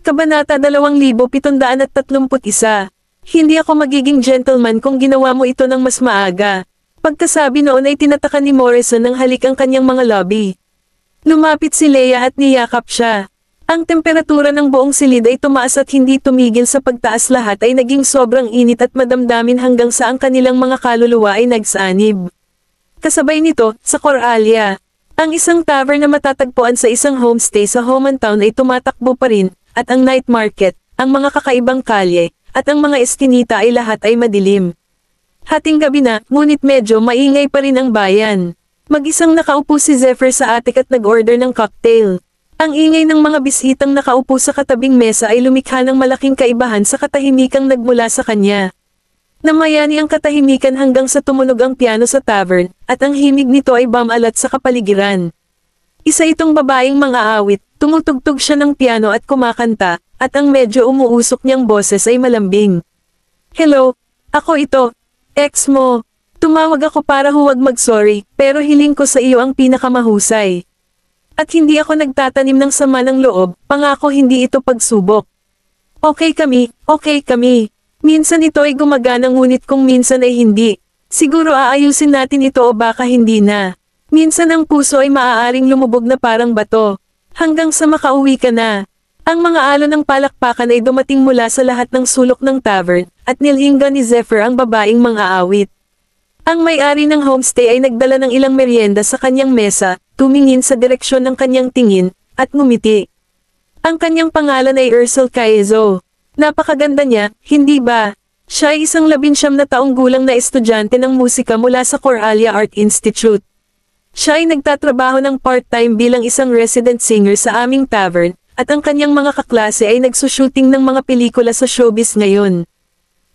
Kabanata 2731. Hindi ako magiging gentleman kung ginawa mo ito ng mas maaga. Pagkasabi noon ay tinatakan ni Morrison ng halik ang kanyang mga lobby. Lumapit si Leia at niyakap siya. Ang temperatura ng buong silid ay tumaas at hindi tumigil sa pagtaas, lahat ay naging sobrang init at madamdamin hanggang sa ang kanilang mga kaluluwa ay nagsanib. Kasabay nito, sa Coralia, ang isang tavern na matatagpuan sa isang homestay sa hometown ay tumatakbo pa rin, at ang night market, ang mga kakaibang kalye, at ang mga eskinita ay lahat ay madilim. Hating gabi na, ngunit medyo maingay pa rin ang bayan. Mag-isang nakaupo si Zephyr sa attic at nag-order ng cocktail. Ang ingay ng mga bisitang nakaupo sa katabing mesa ay lumikha ng malaking kaibahan sa katahimikang nagmula sa kanya. Namayani ang katahimikan hanggang sa tumunog ang piano sa tavern, at ang himig nito ay bumalat sa kapaligiran. Isa itong babaeng mang-aawit, tumutugtog siya ng piano at kumakanta, at ang medyo umuusok niyang boses ay malambing. "Hello, ako ito, ex mo. Tumawag ako para huwag mag-sorry, pero hiling ko sa iyo ang pinakamahusay. At hindi ako nagtatanim ng sama ng loob, pangako hindi ito pagsubok. Okay kami. Minsan ito ay gumagana ngunit kung minsan ay hindi. Siguro aayusin natin ito o baka hindi na. Minsan ang puso ay maaaring lumubog na parang bato. Hanggang sa makauwi ka na." Ang mga alon ng palakpakan ay dumating mula sa lahat ng sulok ng tavern, at nilinggan ni Zephyr ang babaeng mang-aawit. Ang may-ari ng homestay ay nagdala ng ilang merienda sa kanyang mesa, tumingin sa direksyon ng kanyang tingin, at ngumiti. Ang kanyang pangalan ay Ursel Caezo. Napakaganda niya, hindi ba? Siya ay isang 19 na taong gulang na estudyante ng musika mula sa Coralia Art Institute. Siya ay nagtatrabaho ng part-time bilang isang resident singer sa aming tavern, at ang kanyang mga kaklase ay nagsushooting ng mga pelikula sa showbiz ngayon.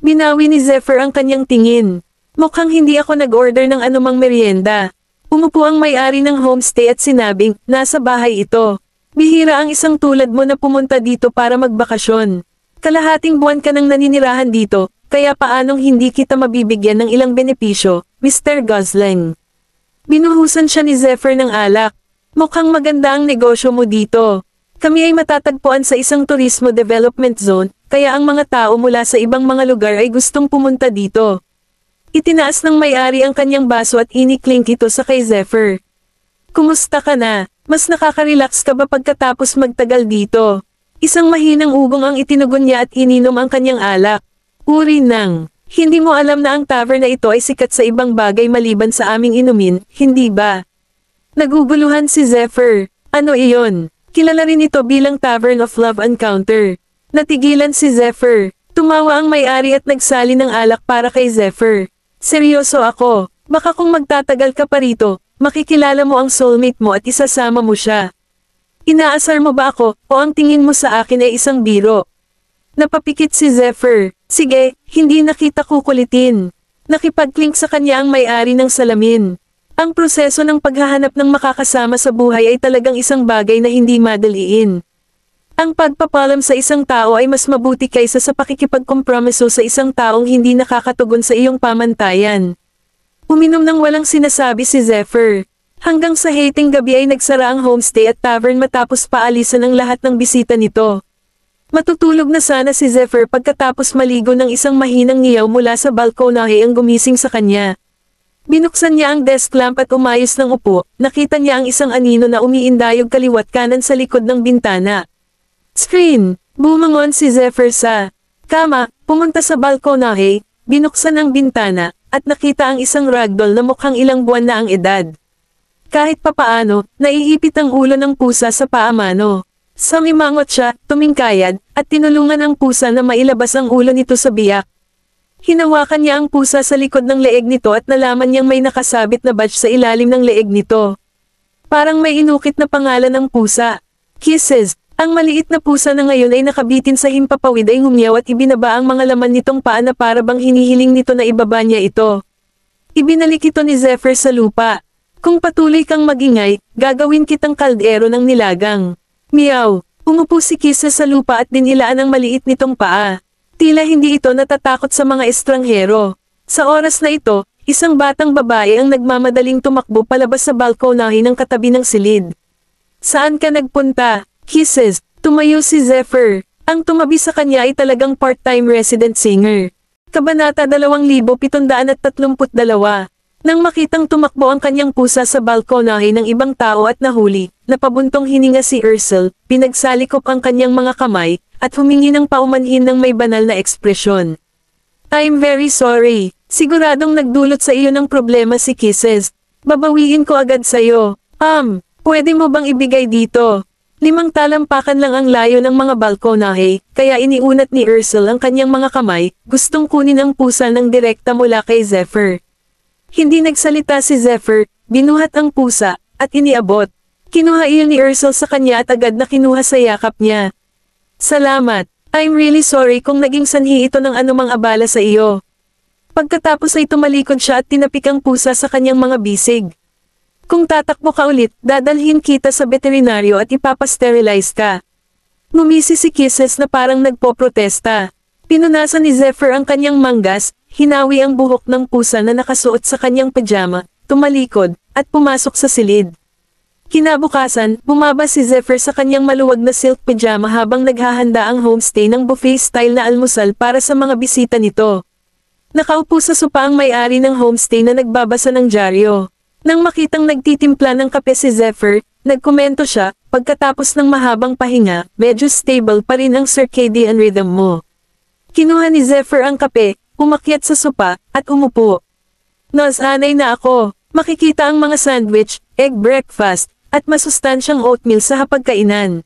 Binawi ni Zephyr ang kanyang tingin. Mukhang hindi ako nag-order ng anumang merienda. Umupo ang may-ari ng homestay at sinabing, "Nasa bahay ito. Bihira ang isang tulad mo na pumunta dito para magbakasyon. Kalahating buwan ka nang naninirahan dito, kaya paanong hindi kita mabibigyan ng ilang benepisyo, Mr. Gosling?" Binuhusan siya ni Zephyr ng alak. "Mukhang maganda ang negosyo mo dito. Kami ay matatagpuan sa isang turismo development zone, kaya ang mga tao mula sa ibang mga lugar ay gustong pumunta dito." Itinaas ng may-ari ang kanyang baso at iniklink ito sa kay Zephyr. "Kumusta ka na? Mas nakaka-relax ka ba pagkatapos magtagal dito?" Isang mahinang ugong ang itinugon niya at ininom ang kanyang alak. "Uri ng, hindi mo alam na ang tavern na ito ay sikat sa ibang bagay maliban sa aming inumin, hindi ba?" Naguguluhan si Zephyr. "Ano iyon? Kilala rin ito bilang Tavern of Love Encounter." Natigilan si Zephyr. Tumawa ang may-ari at nagsali ng alak para kay Zephyr. "Seryoso ako. Baka kung magtatagal ka pa rito, makikilala mo ang soulmate mo at isasama mo siya. Inaasar mo ba ako, o ang tingin mo sa akin ay isang biro?" Napapikit si Zephyr. "Sige, hindi na kita kukulitin." Nakipag-clink sa kanya ang may-ari ng salamin. Ang proseso ng paghahanap ng makakasama sa buhay ay talagang isang bagay na hindi madaliin. Ang pagpapalam sa isang tao ay mas mabuti kaysa sa pakikipagkompromiso sa isang taong hindi nakakatugon sa iyong pamantayan. Uminom ng walang sinasabi si Zephyr. Hanggang sa hating gabi ay nagsara ang homestay at tavern matapos paalisan ng lahat ng bisita nito. Matutulog na sana si Zephyr pagkatapos maligo ng isang mahinang ngiyaw mula sa balkonahe ang gumising sa kanya. Binuksan niya ang desk lamp at umayos ng upo, nakita niya ang isang anino na umiindayog kaliwat kanan sa likod ng bintana. Screen! Bumangon si Zephyr sa kama, pumunta sa balkonahe, binuksan ang bintana, at nakita ang isang ragdoll na mukhang ilang buwan na ang edad. Kahit papaano, naiipit ang ulo ng pusa sa paamano. Sumimangot siya, tumingkayad, at tinulungan ang pusa na mailabas ang ulo nito sa biyak. Hinawakan niya ang pusa sa likod ng leeg nito at nalaman niyang may nakasabit na badge sa ilalim ng leeg nito. Parang may inukit na pangalan ng pusa. Kisses. Ang maliit na pusa na ngayon ay nakabitin sa himpapawid ay humiyaw at ibinaba ang mga laman nitong paa na para bang hinihiling nito na ibaba niya ito. Ibinalik ito ni Zephyr sa lupa. "Kung patuloy kang magingay, gagawin kitang kaldero ng nilagang." Meow. Umupo si Kisses sa lupa at dinilaan ang maliit nitong paa. Tila hindi ito natatakot sa mga estranghero. Sa oras na ito, isang batang babae ang nagmamadaling tumakbo palabas sa balkonahe ng katabi ng silid. "Saan ka nagpunta?" Kisses. Tumayo si Zephyr. Ang tumabi sa kanya ay talagang part-time resident singer. Kabanata 2732. Nang makitang tumakbo ang kanyang pusa sa balkonahe ng ibang tao at nahuli, napabuntong hininga si Ursel, pinagsalikop ang kanyang mga kamay, at humingi ng paumanhin ng may banal na ekspresyon. I'm very sorry. Siguradong nagdulot sa iyo ng problema si Kisses. Babawiin ko agad sa'yo. Pwede mo bang ibigay dito? 5 talampakan lang ang layo ng mga balkonahe, kaya iniunat ni Ursel ang kanyang mga kamay, gustong kunin ang pusa ng direkta mula kay Zephyr. Hindi nagsalita si Zephyr, binuhat ang pusa, at iniabot. Kinuha iyon ni Ursel sa kanya at agad na kinuha sa yakap niya. Salamat. I'm really sorry kung naging sanhi ito ng anumang abala sa iyo. Pagkatapos ay tumalikod siya at tinapik ang pusa sa kanyang mga bisig. Kung tatakbo ka ulit, dadalhin kita sa veterinaryo at ipapasterilize ka. Ngumisi si Kisses na parang nagpoprotesta. Pinunasan ni Zephyr ang kanyang manggas, hinawi ang buhok ng pusa na nakasuot sa kanyang pajama, tumalikod, at pumasok sa silid. Kinabukasan, bumaba si Zephyr sa kanyang maluwag na silk pajama habang naghahanda ang homestay ng buffet-style na almusal para sa mga bisita nito. Nakaupo sa sopa ang may-ari ng homestay na nagbabasa ng dyaryo. Nang makitang nagtitimpla ng kape si Zephyr, nagkomento siya, pagkatapos ng mahabang pahinga, medyo stable pa rin ang circadian rhythm mo. Kinuha ni Zephyr ang kape, umakyat sa sopa, at umupo. Nasanay na ako, makikita ang mga sandwich, egg breakfast, at masustansyang oatmeal sa hapagkainan.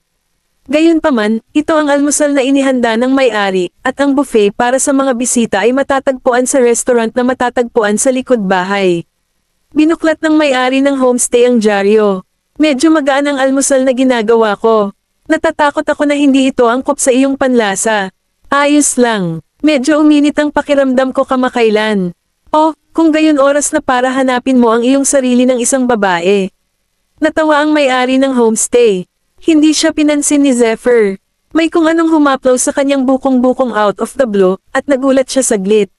Gayunpaman, ito ang almusal na inihanda ng may-ari, at ang buffet para sa mga bisita ay matatagpuan sa restaurant na matatagpuan sa likod bahay. Binuklat ng may-ari ng homestay ang dyaryo. Medyo magaan ang almusal na ginagawa ko. Natatakot ako na hindi ito angkop sa iyong panlasa. Ayos lang. Medyo uminit ang pakiramdam ko kamakailan. Kung gayon oras na para hanapin mo ang iyong sarili ng isang babae. Natawa ang may-ari ng homestay. Hindi siya pinansin ni Zephyr. May kung anong humaplaw sa kanyang bukong-bukong out of the blue, at nagulat siya saglit.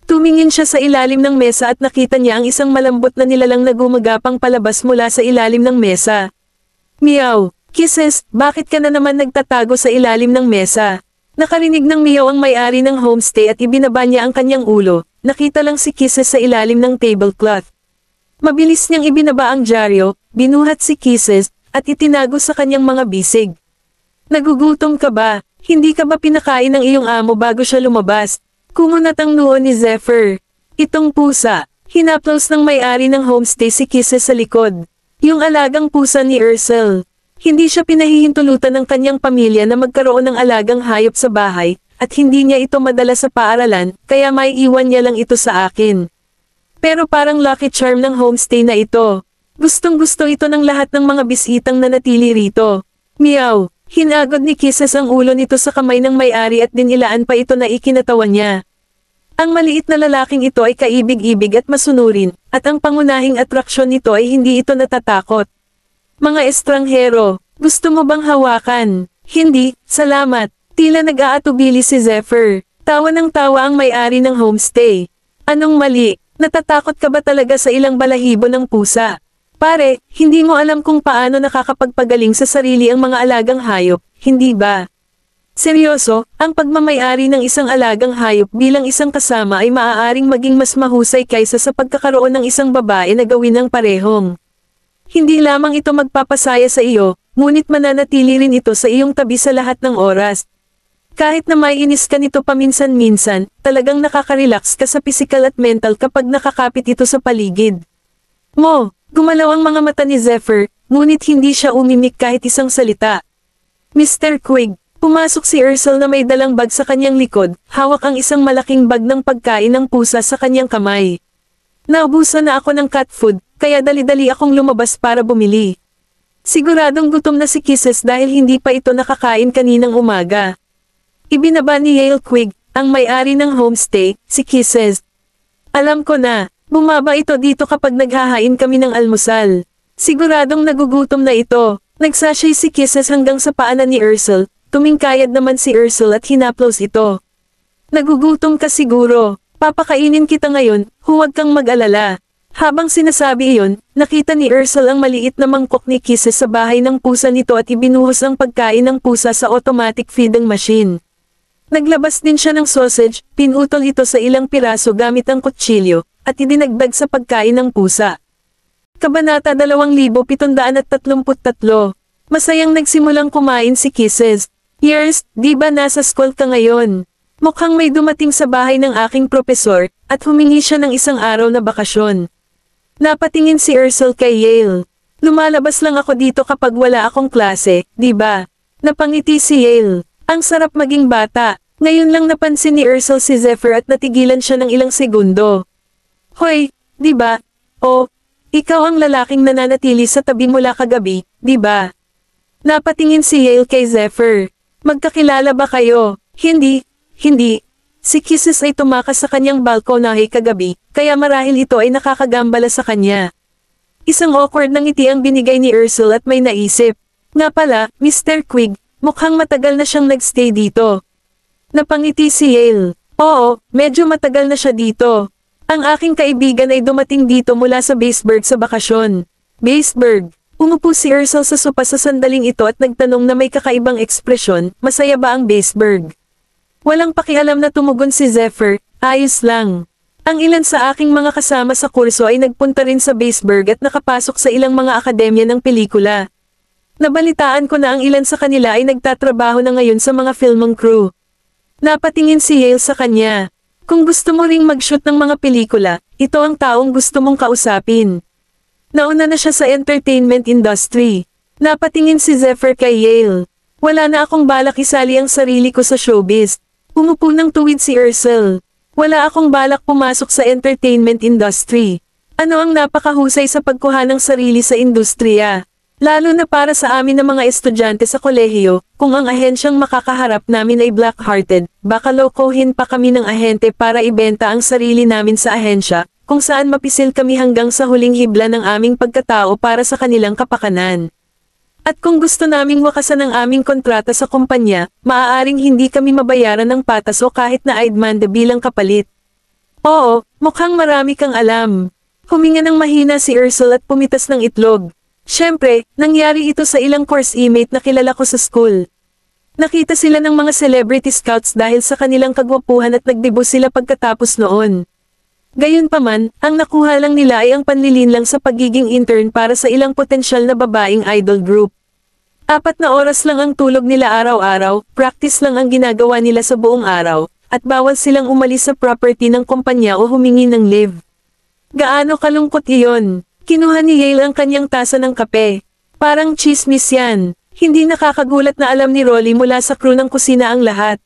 Tumingin siya sa ilalim ng mesa at nakita niya ang isang malambot na nilalang na gumagapang palabas mula sa ilalim ng mesa. Meow! Kisses, bakit ka na naman nagtatago sa ilalim ng mesa? Nakarinig ng meow ang may-ari ng homestay at ibinaba niya ang kanyang ulo. Nakita lang si Kisses sa ilalim ng tablecloth. Mabilis niyang ibinaba ang dyaryo, binuhat si Kisses, at itinago sa kanyang mga bisig. Nagugutom ka ba? Hindi ka ba pinakain ng iyong amo bago siya lumabas? Kumunat ang noo ni Zephyr. Itong pusa. Hinaplos ng may-ari ng homestay si Kisses sa likod. Yung alagang pusa ni Ursel. Hindi siya pinahihintulutan ng kanyang pamilya na magkaroon ng alagang hayop sa bahay, at hindi niya ito madala sa paaralan, kaya may iwan niya lang ito sa akin. Pero parang lucky charm ng homestay na ito. Gustong-gusto ito ng lahat ng mga bisitang nanatili rito. Meow! Hinagod ni Kisses ang ulo nito sa kamay ng may-ari at dinilaan pa ito na ikinatawan niya. Ang maliit na lalaking ito ay kaibig-ibig at masunurin, at ang pangunahing atraksyon nito ay hindi ito natatakot. Mga estranghero, gusto mo bang hawakan? Hindi, salamat. Tila nag-aatubili si Zephyr. Tawa ng tawa ang may-ari ng homestay. Anong mali? Natatakot ka ba talaga sa ilang balahibo ng pusa? Pare, hindi mo alam kung paano nakakapagpagaling sa sarili ang mga alagang hayop, hindi ba? Seryoso, ang pagmamay-ari ng isang alagang hayop bilang isang kasama ay maaaring maging mas mahusay kaysa sa pagkakaroon ng isang babae na gawin ng parehong. Hindi lamang ito magpapasaya sa iyo, ngunit mananatili rin ito sa iyong tabi sa lahat ng oras. Kahit na may inis ka nito paminsan-minsan, talagang nakaka-relax ka sa physical at mental kapag nakakapit ito sa paligid. Gumalaw ang mga mata ni Zephyr, ngunit hindi siya umimik kahit isang salita. Mr. Quig, pumasok si Ursel na may dalang bag sa kanyang likod, hawak ang isang malaking bag ng pagkain ng pusa sa kanyang kamay. Naubusan na ako ng cat food, kaya dali-dali akong lumabas para bumili. Siguradong gutom na si Kisses dahil hindi pa ito nakakain kaninang umaga. Ibinaba ni Yale Quig, ang may-ari ng homestay, si Kisses. Alam ko na. Bumaba ito dito kapag naghahain kami ng almusal. Siguradong nagugutom na ito. Nagsashay si Kisses hanggang sa paanan ni Ursel, tumingkayad naman si Ursel at hinaplos ito. Nagugutom ka siguro. Papakainin kita ngayon, huwag kang mag-alala. Habang sinasabi iyon, nakita ni Ursel ang maliit na mangkok ni Kisses sa bahay ng pusa nito at ibinuhos ang pagkain ng pusa sa automatic feeding machine. Naglabas din siya ng sausage, pinutol ito sa ilang piraso gamit ang kutsilyo, at idinagdag sa pagkain ng pusa. Kabanata 2733. Masayang nagsimulang kumain si Kisses. Years, di ba nasa school ka ngayon? Mukhang may dumating sa bahay ng aking propesor, at humingi siya ng isang araw na bakasyon. Napatingin si Ursel kay Yale. Lumalabas lang ako dito kapag wala akong klase, di ba? Napangiti si Yale. Ang sarap maging bata. Ngayon lang napansin ni Ursel si Zephyr at natigilan siya ng ilang segundo. Hoy, di ba? Oh, ikaw ang lalaking nananatili sa tabi mula kagabi, di ba? Napatingin si Yale kay Zephyr. Magkakilala ba kayo? Hindi. Si Kisses ay tumakas sa kanyang balkonahe kagabi, kaya marahil ito ay nakakagambala sa kanya. Isang awkward na ngiti ang binigay ni Ursel at may naisip. Nga pala, Mr. Quig, mukhang matagal na siyang nagstay dito. Napangiti si Yale. Oo, medyo matagal na siya dito. Ang aking kaibigan ay dumating dito mula sa Baseburg sa bakasyon. Baseburg. Umupo si Ursel sa sopa sa sandaling ito at nagtanong na may kakaibang ekspresyon, masaya ba ang Baseburg? Walang pakialam na tumugon si Zephyr, ayos lang. Ang ilan sa aking mga kasama sa kurso ay nagpunta rin sa Baseburg at nakapasok sa ilang mga akademya ng pelikula. Nabalitaan ko na ang ilan sa kanila ay nagtatrabaho na ngayon sa mga filming crew. Napatingin si Yale sa kanya. Kung gusto mo ring mag-shoot ng mga pelikula, ito ang taong gusto mong kausapin. Nauna na siya sa entertainment industry. Napatingin si Zephyr kay Yale. Wala na akong balak isali ang sarili ko sa showbiz. Umupo ng tuwid si Ursel. Wala akong balak pumasok sa entertainment industry. Ano ang napakahusay sa pagkuha ng sarili sa industriya? Lalo na para sa amin na mga estudyante sa kolehiyo, kung ang ahensyang makakaharap namin ay black-hearted, baka lokohin pa kami ng ahente para ibenta ang sarili namin sa ahensya, kung saan mapisil kami hanggang sa huling hibla ng aming pagkatao para sa kanilang kapakanan. At kung gusto naming wakasan ang aming kontrata sa kumpanya, maaaring hindi kami mabayaran ng patas o kahit na aidmande bilang kapalit. Oo, mukhang marami kang alam. Huminga ng mahina si Ursel at pumitas ng itlog. Siyempre, nangyari ito sa ilang course mate na kilala ko sa school. Nakita sila ng mga celebrity scouts dahil sa kanilang kagwapuhan at nagdebut sila pagkatapos noon. Gayunpaman, ang nakuha lang nila ay ang panlilinlang sa pagiging intern para sa ilang potensyal na babaeng idol group. 4 na oras lang ang tulog nila araw-araw, practice lang ang ginagawa nila sa buong araw, at bawal silang umalis sa property ng kumpanya o humingi ng leave. Gaano kalungkot iyon? Kinuha ni Yale ang kanyang tasa ng kape. Parang chismis yan. Hindi nakakagulat na alam ni Rolly mula sa crew ng kusina ang lahat.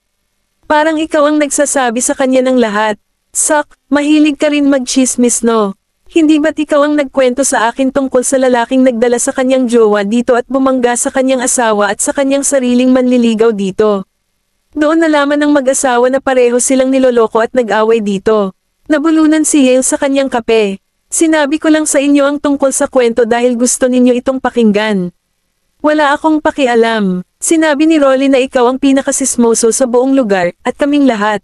Parang ikaw ang nagsasabi sa kanya ng lahat. Sak, mahilig ka rin mag-chismis no? Hindi ba't ikaw ang nagkwento sa akin tungkol sa lalaking nagdala sa kanyang jowa dito at bumangga sa kanyang asawa at sa kanyang sariling manliligaw dito? Doon nalaman ng mag-asawa na pareho silang niloloko at nag-away dito. Nabulunan si Yale sa kanyang kape. Sinabi ko lang sa inyo ang tungkol sa kwento dahil gusto ninyo itong pakinggan. Wala akong pakialam. Sinabi ni Rolly na ikaw ang pinakasismoso sa buong lugar, at kaming lahat.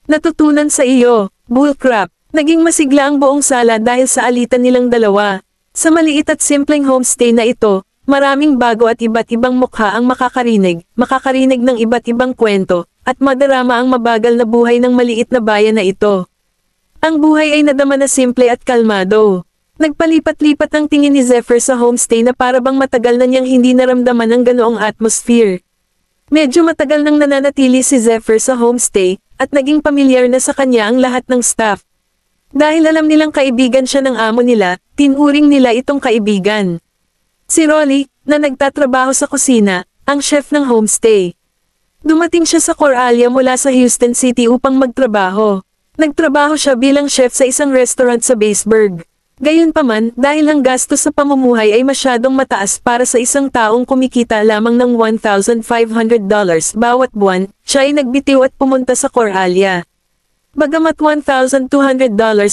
Natutunan sa iyo, bullcrap. Naging masigla ang buong sala dahil sa alitan nilang dalawa. Sa maliit at simpleng homestay na ito, maraming bago at iba't ibang mukha ang makakarinig ng iba't ibang kwento, at madarama ang mabagal na buhay ng maliit na bayan na ito. Ang buhay ay nadama na simple at kalmado. Nagpalipat-lipat ang tingin ni Zephyr sa homestay na para bang matagal na niyang hindi naramdaman ang ganoong atmosphere. Medyo matagal nang nananatili si Zephyr sa homestay, at naging pamilyar na sa kanya ang lahat ng staff. Dahil alam nilang kaibigan siya ng amo nila, tinuring nila itong kaibigan. Si Rolly, na nagtatrabaho sa kusina, ang chef ng homestay. Dumating siya sa Coralia mula sa Houston City upang magtrabaho. Nagtrabaho siya bilang chef sa isang restaurant sa Baseburg. Gayunpaman, dahil ang gastos sa pamumuhay ay masyadong mataas para sa isang taong kumikita lamang ng $1,500 bawat buwan, siya ay nagbitiw at pumunta sa Coralia. Bagamat $1,200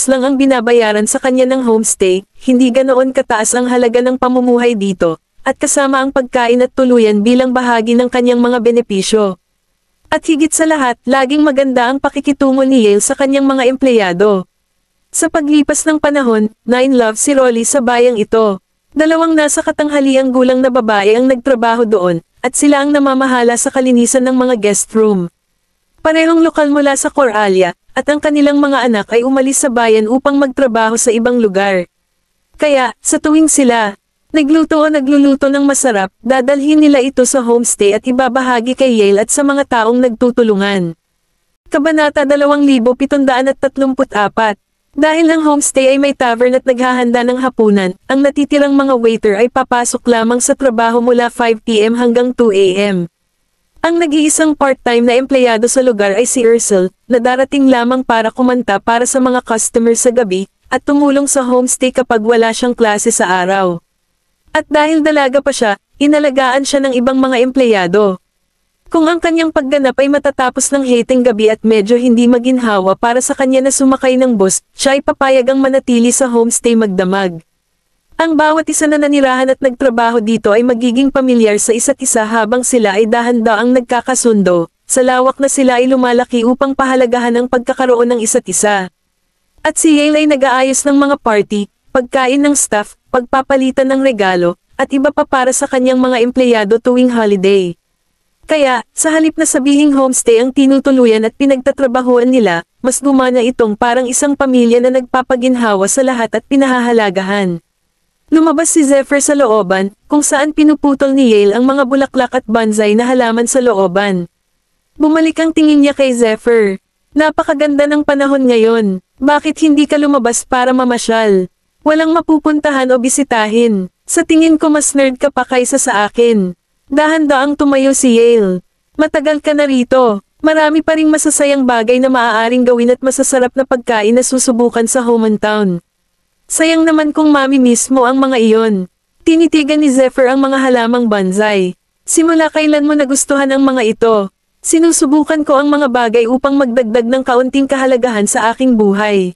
lang ang binabayaran sa kanya ng homestay, hindi ganoon kataas ang halaga ng pamumuhay dito, at kasama ang pagkain at tuluyan bilang bahagi ng kanyang mga benepisyo. At higit sa lahat, laging maganda ang pakikitungo ni Yale sa kanyang mga empleyado. Sa paglipas ng panahon, na-in-love si Rolly sa bayang ito. Dalawang nasa katanghaliang gulang na babae ang nagtrabaho doon, at sila ang namamahala sa kalinisan ng mga guest room. Parehong lokal mula sa Coralia, at ang kanilang mga anak ay umalis sa bayan upang magtrabaho sa ibang lugar. Kaya, sa tuwing sila nagluto o nagluluto ng masarap, dadalhin nila ito sa homestay at ibabahagi kay Yale at sa mga taong nagtutulungan. Kabanata 2734. Dahil ang homestay ay may tavern at naghahanda ng hapunan, ang natitirang mga waiter ay papasok lamang sa trabaho mula 5 p.m. hanggang 2 a.m. Ang nag-iisang part-time na empleyado sa lugar ay si Ursel, na darating lamang para kumanta para sa mga customers sa gabi, at tumulong sa homestay kapag wala siyang klase sa araw. At dahil dalaga pa siya, inalagaan siya ng ibang mga empleyado. Kung ang kanyang pagganap ay matatapos ng hating gabi at medyo hindi maginhawa para sa kanya na sumakay ng bus, siya ay papayag ang manatili sa homestay magdamag. Ang bawat isa na nanirahan at nagtrabaho dito ay magiging pamilyar sa isa't isa habang sila ay dahan-daang nagkakasundo, sa lawak na sila ay lumalaki upang pahalagahan ang pagkakaroon ng isa't isa. At si Yale ay nag-aayos ng mga party, pagkain ng staff, pagpapalitan ng regalo, at iba pa para sa kanyang mga empleyado tuwing holiday. Kaya, sa halip na sabihing homestay ang tinutuluyan at pinagtatrabahuan nila, mas gumana itong parang isang pamilya na nagpapaginhawa sa lahat at pinahahalagahan. Lumabas si Zephyr sa looban, kung saan pinuputol ni Yale ang mga bulaklak at bonsai na halaman sa looban. Bumalik ang tingin niya kay Zephyr. Napakaganda ng panahon ngayon. Bakit hindi ka lumabas para mamasyal? Walang mapupuntahan o bisitahin. Sa tingin ko mas nerd ka pa kaysa sa akin. Dahan-daang tumayo si Yale. Matagal ka na rito. Marami pa ring masasayang bagay na maaaring gawin at masasarap na pagkain na susubukan sa hometown. Sayang naman kung mami-miss mo ang mga iyon. Tinitigan ni Zephyr ang mga halamang bonsai. Simula kailan mo nagustuhan ang mga ito? Sinusubukan ko ang mga bagay upang magdagdag ng kaunting kahalagahan sa aking buhay.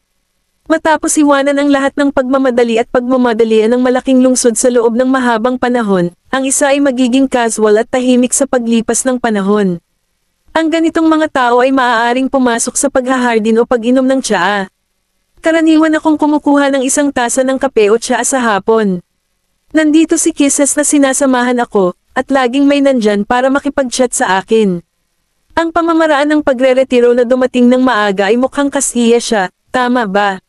Matapos iwanan ang lahat ng pagmamadali at pagmamadalian ng malaking lungsod sa loob ng mahabang panahon, ang isa ay magiging casual at tahimik sa paglipas ng panahon. Ang ganitong mga tao ay maaaring pumasok sa paghahardin o pag-inom ng tsaa. Karaniwan akong kumukuha ng isang tasa ng kape o tsaa sa hapon. Nandito si Kisses na sinasamahan ako, at laging may nandyan para makipag-chat sa akin. Ang pamamaraan ng pagre-retiro na dumating ng maaga ay mukhang kasiya siya, tama ba?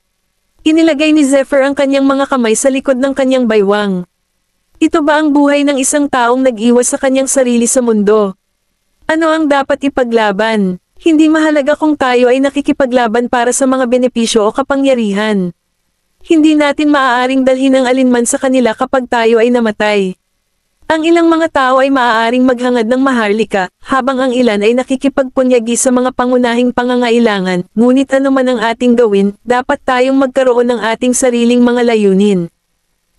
Inilagay ni Zephyr ang kanyang mga kamay sa likod ng kanyang baywang. Ito ba ang buhay ng isang taong nag-iwas sa kanyang sarili sa mundo? Ano ang dapat ipaglaban? Hindi mahalaga kung tayo ay nakikipaglaban para sa mga benepisyo o kapangyarihan. Hindi natin maaaring dalhin ang alinman sa kanila kapag tayo ay namatay. Ang ilang mga tao ay maaaring maghangad ng maharlika, habang ang ilan ay nakikipagpunyagi sa mga pangunahing pangangailangan, ngunit ano man ang ating gawin, dapat tayong magkaroon ng ating sariling mga layunin.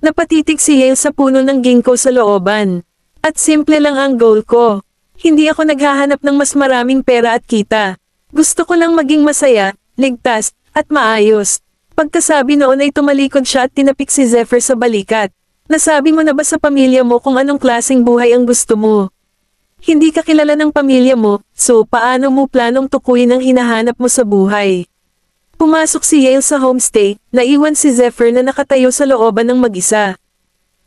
Napatitig si Yale sa puno ng ginkgo sa looban. At simple lang ang goal ko. Hindi ako naghahanap ng mas maraming pera at kita. Gusto ko lang maging masaya, ligtas, at maayos. Pagkasabi noon ay tumalikod siya at tinapik si Zephyr sa balikat. Nasabi mo na ba sa pamilya mo kung anong klaseng buhay ang gusto mo? Hindi ka kilala ng pamilya mo, so paano mo planong tukuyin ang hinahanap mo sa buhay? Pumasok si Yale sa homestay, naiwan si Zephyr na nakatayo sa looban ng mag-isa.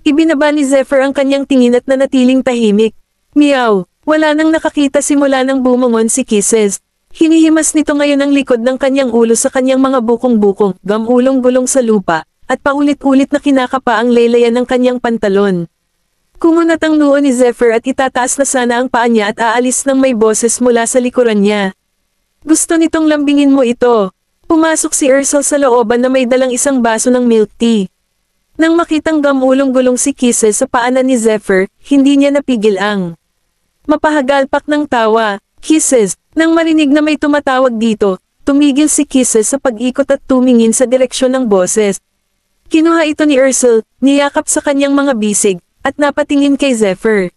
Ibinaba ni Zephyr ang kanyang tingin at nanatiling tahimik. Meow, wala nang nakakita simula nang bumungon si Kisses. Hinihimas nito ngayon ang likod ng kanyang ulo sa kanyang mga bukong-bukong, gamulong-gulong sa lupa. At paulit-ulit na kinakapa ang laylayan ng kanyang pantalon. Kumunat ang noo ni Zephyr at itataas na sana ang paa niya at aalis ng may boses mula sa likuran niya. Gusto nitong lambingin mo ito. Pumasok si Ursel sa looban na may dalang isang baso ng milk tea. Nang makitang gamulong-gulong si Kisses sa paanan ni Zephyr, hindi niya napigil ang mapahagalpak ng tawa. Kisses, nang marinig na may tumatawag dito, tumigil si Kisses sa pag-ikot at tumingin sa direksyon ng boses. Kinuha ito ni Ursel, niyakap sa kanyang mga bisig, at napatingin kay Zephyr.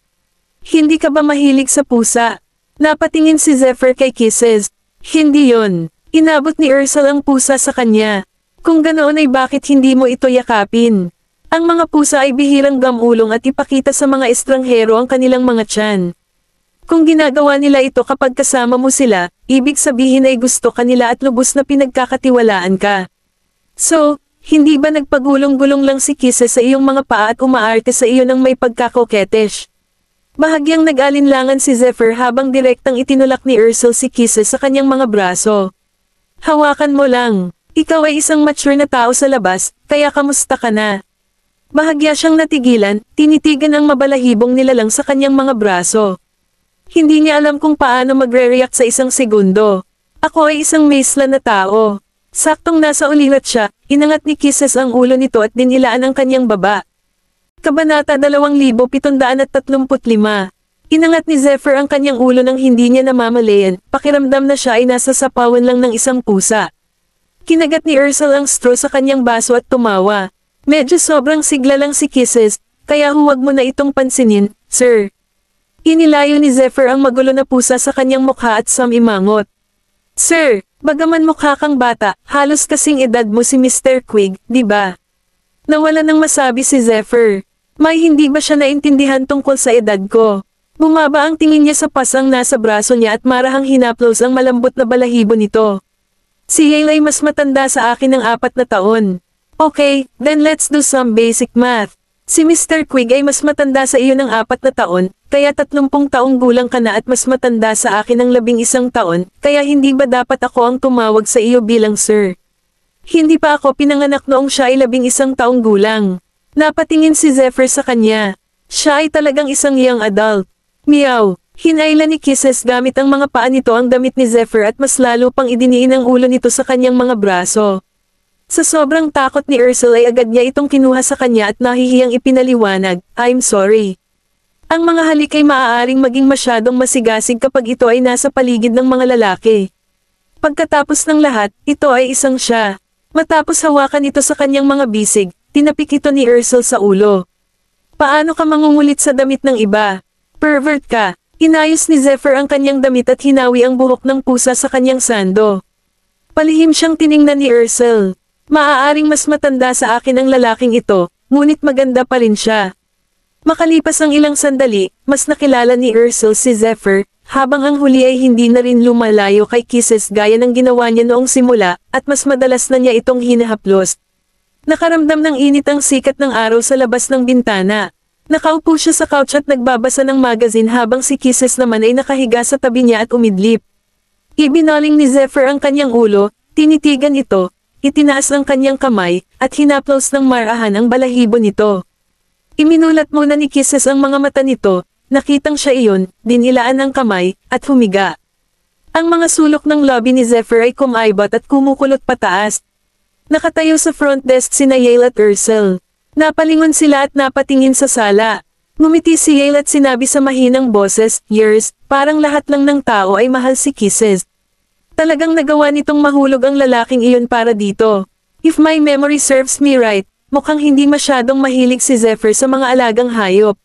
Hindi ka ba mahilig sa pusa? Napatingin si Zephyr kay Kisses. Hindi yon. Inabot ni Ursel ang pusa sa kanya. Kung ganoon ay bakit hindi mo ito yakapin? Ang mga pusa ay bihirang gamulong at ipakita sa mga estranghero ang kanilang mga tiyan. Kung ginagawa nila ito kapag kasama mo sila, ibig sabihin ay gusto ka nila at lubos na pinagkakatiwalaan ka. So, hindi ba nagpagulong-gulong lang si Kisses sa iyong mga paa at umaarte sa iyo ng may pagkakoketish? Bahagyang nag-alinlangan si Zephyr habang direktang itinulak ni Ursel si Kisses sa kanyang mga braso. Hawakan mo lang. Ikaw ay isang mature na tao sa labas, kaya kamusta ka na? Bahagya siyang natigilan, tinitigan ang mabalahibong nilalang sa kanyang mga braso. Hindi niya alam kung paano magre-react sa isang segundo. Ako ay isang maisla na tao. Saktong nasa ulirat siya, inangat ni Kisses ang ulo nito at dinilaan ang kanyang baba. Kabanata 2735. Inangat ni Zephyr ang kanyang ulo nang hindi niya namamalayan, pakiramdam na siya ay nasa sapawan lang ng isang pusa. Kinagat ni Ursel ang straw sa kanyang baso at tumawa. Medyo sobrang sigla lang si Kisses, kaya huwag mo na itong pansinin, sir. Inilayo ni Zephyr ang magulo na pusa sa kanyang mukha at samimangot. Sir, bagaman mukha kang bata, halos kasing edad mo si Mr. Quig, di ba? Nawala nang masabi si Zephyr. May hindi ba siya naintindihan tungkol sa edad ko? Bumaba ang tingin niya sa pasang nasa braso niya at marahang hinaplos ang malambot na balahibo nito. Si Yale ay mas matanda sa akin ng 4 na taon. Okay, then let's do some basic math. Si Mr. Quig ay mas matanda sa iyo ng 4 na taon, kaya 30 taong gulang ka na at mas matanda sa akin ng 11 taon, kaya hindi ba dapat ako ang tumawag sa iyo bilang sir? Hindi pa ako pinanganak noong siya ay 11 taong gulang. Napatingin si Zephyr sa kanya. Siya ay talagang isang young adult. Meow. Hinayla ni Kisses gamit ang mga paa nito ang damit ni Zephyr at mas lalo pang idiniin ang ulo nito sa kanyang mga braso. Sa sobrang takot ni Ursel ay agad niya itong kinuha sa kanya at nahihiyang ipinaliwanag, I'm sorry. Ang mga halik ay maaaring maging masyadong masigasig kapag ito ay nasa paligid ng mga lalaki. Pagkatapos ng lahat, ito ay isang siya. Matapos hawakan ito sa kanyang mga bisig, tinapik ito ni Ursel sa ulo. Paano ka mangungulit sa damit ng iba? Pervert ka. Inayos ni Zephyr ang kanyang damit at hinawi ang buhok ng pusa sa kanyang sando. Palihim siyang tiningnan ni Ursel. Maaaring mas matanda sa akin ang lalaking ito, ngunit maganda pa rin siya. Makalipas ang ilang sandali, mas nakilala ni Ursel si Zephyr, habang ang huli ay hindi na rin lumalayo kay Kisses gaya ng ginawa niya noong simula, at mas madalas na niya itong hinahaplos. Nakaramdam ng init ang sikat ng araw sa labas ng bintana. Nakaupo siya sa couch at nagbabasa ng magazine habang si Kisses naman ay nakahiga sa tabi niya at umidlip. Ibinaling ni Zephyr ang kanyang ulo, tinitigan ito, itinaas ang kanyang kamay, at hinaplos ng marahan ang balahibo nito. Iminulat muna ni Kisses ang mga mata nito, nakitang siya iyon, dinilaan ang kamay, at humiga. Ang mga sulok ng lobby ni Zephyr ay kumaibot at kumukulot pataas. Nakatayo sa front desk sina Yale at Ursel. Napalingon sila at napatingin sa sala. Ngumiti si Yale at sinabi sa mahinang boses, Years, parang lahat lang ng tao ay mahal si Kisses. Talagang nagawa nitong mahulog ang lalaking iyon para dito. If my memory serves me right, mukhang hindi masyadong mahilig si Zephyr sa mga alagang hayop.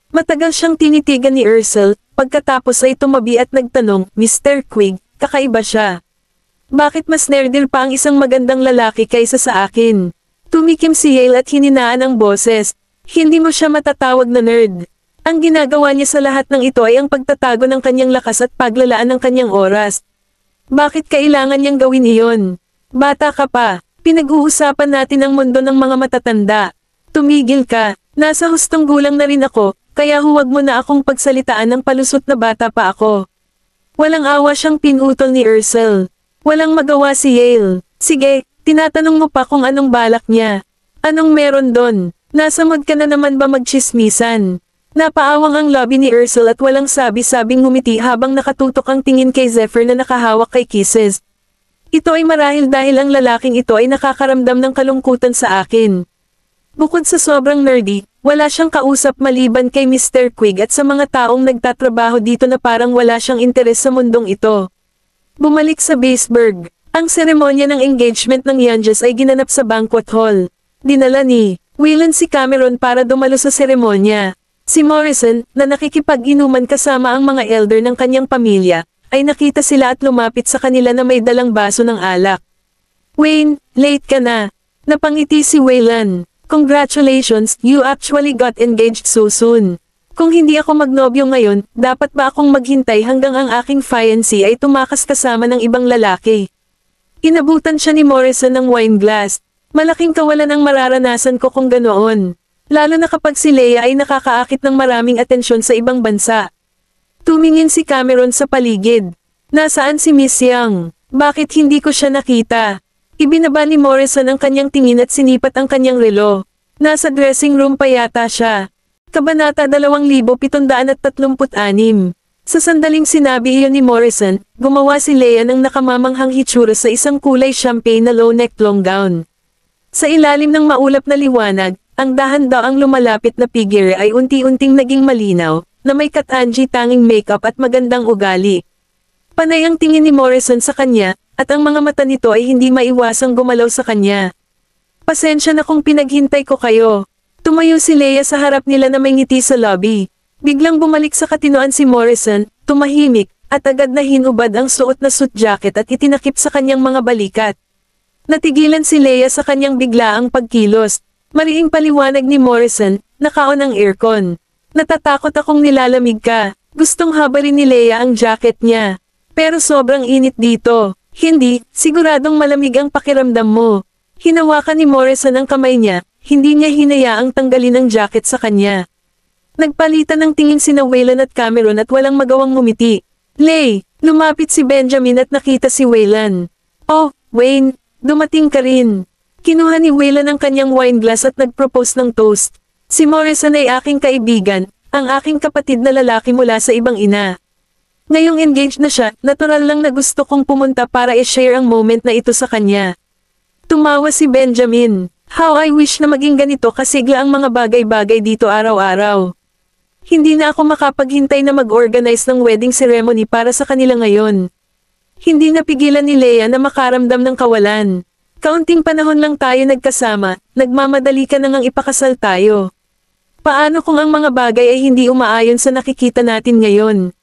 Matagal siyang tinitigan ni Ursel, pagkatapos ay tumabi at nagtanong, Mr. Quig, kakaiba siya. Bakit mas nerdir pa ang isang magandang lalaki kaysa sa akin? Tumikim si Yale at hininaan ang boses. Hindi mo siya matatawag na nerd. Ang ginagawa niya sa lahat ng ito ay ang pagtatago ng kanyang lakas at paglalaan ng kanyang oras. Bakit kailangan niyang gawin iyon? Bata ka pa. Pinag-uusapan natin ang mundo ng mga matatanda. Tumigil ka. Nasa hustong gulang na rin ako, kaya huwag mo na akong pagsalitaan ng palusot na bata pa ako. Walang awa siyang pinutol ni Ursel. Walang magawa si Yale. Sige, tinatanong mo pa kung anong balak niya. Anong meron doon? Nasa mood ka na naman ba magchismisan? Napaawang ang lobby ni Ursel at walang sabi-sabing ngumiti habang nakatutok ang tingin kay Zephyr na nakahawak kay Kisses. Ito ay marahil dahil ang lalaking ito ay nakakaramdam ng kalungkutan sa akin. Bukod sa sobrang nerdy, wala siyang kausap maliban kay Mr. Quig at sa mga taong nagtatrabaho dito na parang wala siyang interes sa mundong ito. Bumalik sa Baseburg. Ang seremonya ng engagement ng Yanjas ay ginanap sa banquet hall. Dinala ni Whelan si Cameron para dumalo sa seremonya. Si Morrison, na nakikipag-inuman kasama ang mga elder ng kanyang pamilya, ay nakita sila at lumapit sa kanila na may dalang baso ng alak. Wayne, late ka na. Napangiti si Whelan. Congratulations, you actually got engaged so soon. Kung hindi ako magnobyo ngayon, dapat ba akong maghintay hanggang ang aking fiancé ay tumakas kasama ng ibang lalaki? Inabutan siya ni Morrison ng wine glass. Malaking kawalan ang mararanasan ko kung ganoon. Lalo na kapag si Leia ay nakakaakit ng maraming atensyon sa ibang bansa. Tumingin si Cameron sa paligid. Nasaan si Miss Young? Bakit hindi ko siya nakita? Ibinaba ni Morrison ang kanyang tingin at sinipat ang kanyang relo. Nasa dressing room pa yata siya. Kabanata 2736. Sa sandaling sinabi iyon ni Morrison, gumawa si Leia ng nakamamanghang hitsura sa isang kulay champagne na low-neck long gown. Sa ilalim ng maulap na liwanag, ang dahan-daang lumalapit na figure ay unti-unting naging malinaw, na may katanji tanging makeup at magandang ugali. Panay ang tingin ni Morrison sa kanya, at ang mga mata nito ay hindi maiwasang gumalaw sa kanya. Pasensya na kung pinaghintay ko kayo. Tumayo si Leia sa harap nila na may ngiti sa lobby. Biglang bumalik sa katinoan si Morrison, tumahimik, at agad na hinubad ang suot na suit jacket at itinakip sa kanyang mga balikat. Natigilan si Leia sa kanyang biglaang pagkilos. Mariing paliwanag ni Morrison, nakaon ang aircon. Natatakot akong nilalamig ka. Gustong habarin ni Leia ang jacket niya. Pero sobrang init dito. Hindi, siguradong malamig ang pakiramdam mo. Hinawakan ni Morrison ang kamay niya, hindi niya hinayaang tanggalin ang jacket sa kanya. Nagpalitan ng tingin sina Waylon at Cameron at walang magawang ngumiti. Lay, lumapit si Benjamin at nakita si Waylon. Oh, Wayne, dumating ka rin. Kinuha ni Waylon ang kanyang wine glass at nagpropose ng toast. Si Morrison ay aking kaibigan, ang aking kapatid na lalaki mula sa ibang ina. Ngayong engaged na siya, natural lang na gusto kong pumunta para i-share ang moment na ito sa kanya. Tumawa si Benjamin. How I wish na maging ganito kasigla ang mga bagay-bagay dito araw-araw. Hindi na ako makapaghintay na mag-organize ng wedding ceremony para sa kanila ngayon. Hindi napigilan ni Leia na makaramdam ng kawalan. Kaunting panahon lang tayo nagkasama, nagmamadali ka nang ipakasal tayo. Paano kung ang mga bagay ay hindi umaayon sa nakikita natin ngayon?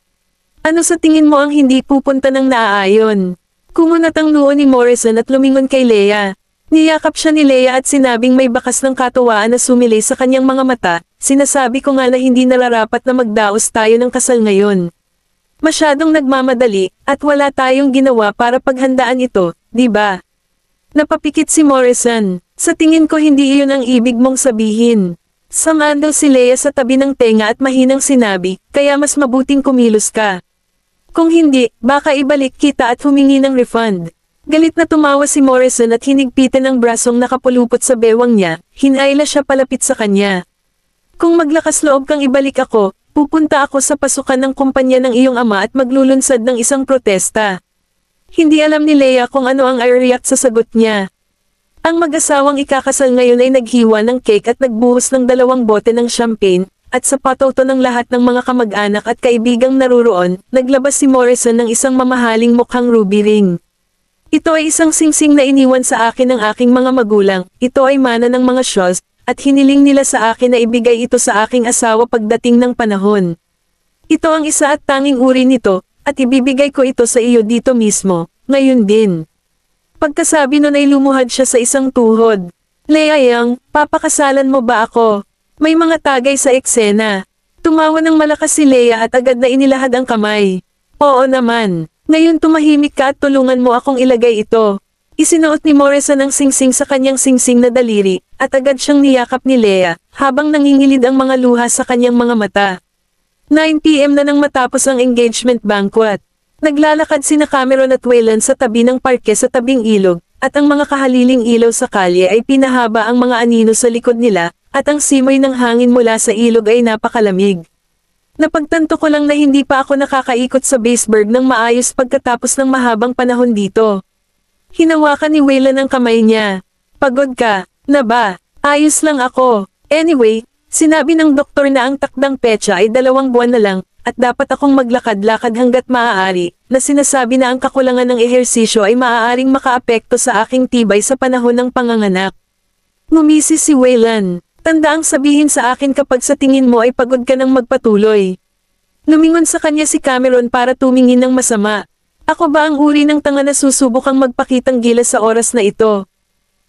Ano sa tingin mo ang hindi pupunta ng naaayon? Kumunat ang noo ni Morrison at lumingon kay Leia. Niyakap siya ni Leia at sinabing may bakas ng katuwaan na sumilay sa kanyang mga mata, sinasabi ko nga na hindi nararapat na magdaos tayo ng kasal ngayon. Masyadong nagmamadali, at wala tayong ginawa para paghandaan ito, di ba? Napapikit si Morrison. Sa tingin ko hindi iyon ang ibig mong sabihin. Samando si Leia sa tabi ng tenga at mahinang sinabi, kaya mas mabuting kumilos ka. Kung hindi, baka ibalik kita at humingi ng refund. Galit na tumawa si Morrison at hinigpitan ang brasong nakapulupot sa bewang niya, hinayla siya palapit sa kanya. Kung maglakas loob kang ibalik ako, pupunta ako sa pasukan ng kumpanya ng iyong ama at maglulunsad ng isang protesta. Hindi alam ni Leia kung ano ang i-react sa sagot niya. Ang mag-asawang ikakasal ngayon ay naghiwa ng cake at nagbuhos ng 2 bote ng champagne, at sa patoto ng lahat ng mga kamag-anak at kaibigang naruroon, naglabas si Morrison ng isang mamahaling mukhang ruby ring. Ito ay isang singsing na iniwan sa akin ng aking mga magulang, ito ay mana ng mga Shaws, at hiniling nila sa akin na ibigay ito sa aking asawa pagdating ng panahon. Ito ang isa at tanging uri nito, at ibibigay ko ito sa iyo dito mismo, ngayon din. Pagkasabi nun ay lumuhad siya sa isang tuhod. Leia Young, papakasalan mo ba ako? May mga tagay sa eksena. Tumawa ng malakas si Leia at agad na inilahad ang kamay. Oo naman. Ngayon tumahimik ka at tulungan mo akong ilagay ito. Isinuot ni Morrison ang singsing sa kanyang singsing na daliri, at agad siyang niyakap ni Leia, habang nangingilid ang mga luha sa kanyang mga mata. 9 PM na nang matapos ang engagement banquet. Naglalakad sina Cameron at Waylon sa tabi ng parke sa tabing ilog, at ang mga kahaliling ilaw sa kalye ay pinahaba ang mga anino sa likod nila, at ang simoy ng hangin mula sa ilog ay napakalamig. Napagtanto ko lang na hindi pa ako nakakaikot sa Baseburg ng maayos pagkatapos ng mahabang panahon dito. Hinawakan ni Waylon ang kamay niya. Pagod ka, na ba? Ayos lang ako. Anyway, sinabi ng doktor na ang takdang petsa ay 2 buwan na lang, at dapat akong maglakad-lakad hanggat maaari, na sinasabi na ang kakulangan ng ehersisyo ay maaaring makaapekto sa aking tibay sa panahon ng panganganak. Ngumisi si Waylon. Tanda ang sabihin sa akin kapag sa tingin mo ay pagod ka ng magpatuloy. Lumingon sa kanya si Cameron para tumingin ng masama. Ako ba ang uri ng tanga na susubukang magpakitang gilas sa oras na ito?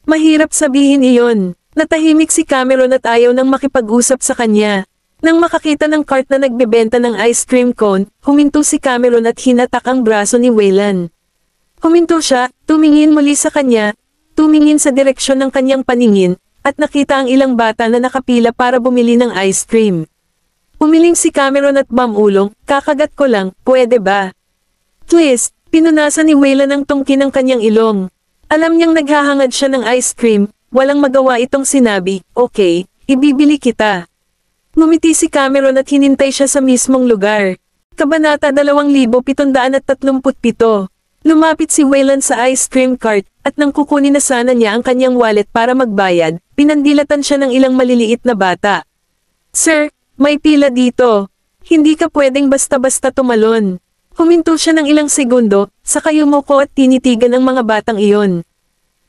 Mahirap sabihin iyon. Natahimik si Cameron at ayaw nang makipag-usap sa kanya. Nang makakita ng cart na nagbebenta ng ice cream cone, huminto si Cameron at hinatak ang braso ni Waylon. Huminto siya, tumingin muli sa kanya. tumingin sa direksyon ng kanyang paningin, at nakita ang ilang bata na nakapila para bumili ng ice cream. Umiling si Cameron at mamulong, kakagat ko lang, pwede ba? Twist, pinunasan ni Waylon ang tungkin ng kanyang ilong. Alam niyang naghahangad siya ng ice cream, walang magawa itong sinabi, okay, ibibili kita. Ngumiti si Cameron at hinintay siya sa mismong lugar. Kabanata 2737. Lumapit si Waylon sa ice cream cart, at nang kukunin na sana niya ang kanyang wallet para magbayad, pinandilatan siya ng ilang maliliit na bata. Sir, may pila dito. Hindi ka pwedeng basta-basta tumalon. Huminto siya ng ilang segundo, saka yumuko at tinitigan ang mga batang iyon.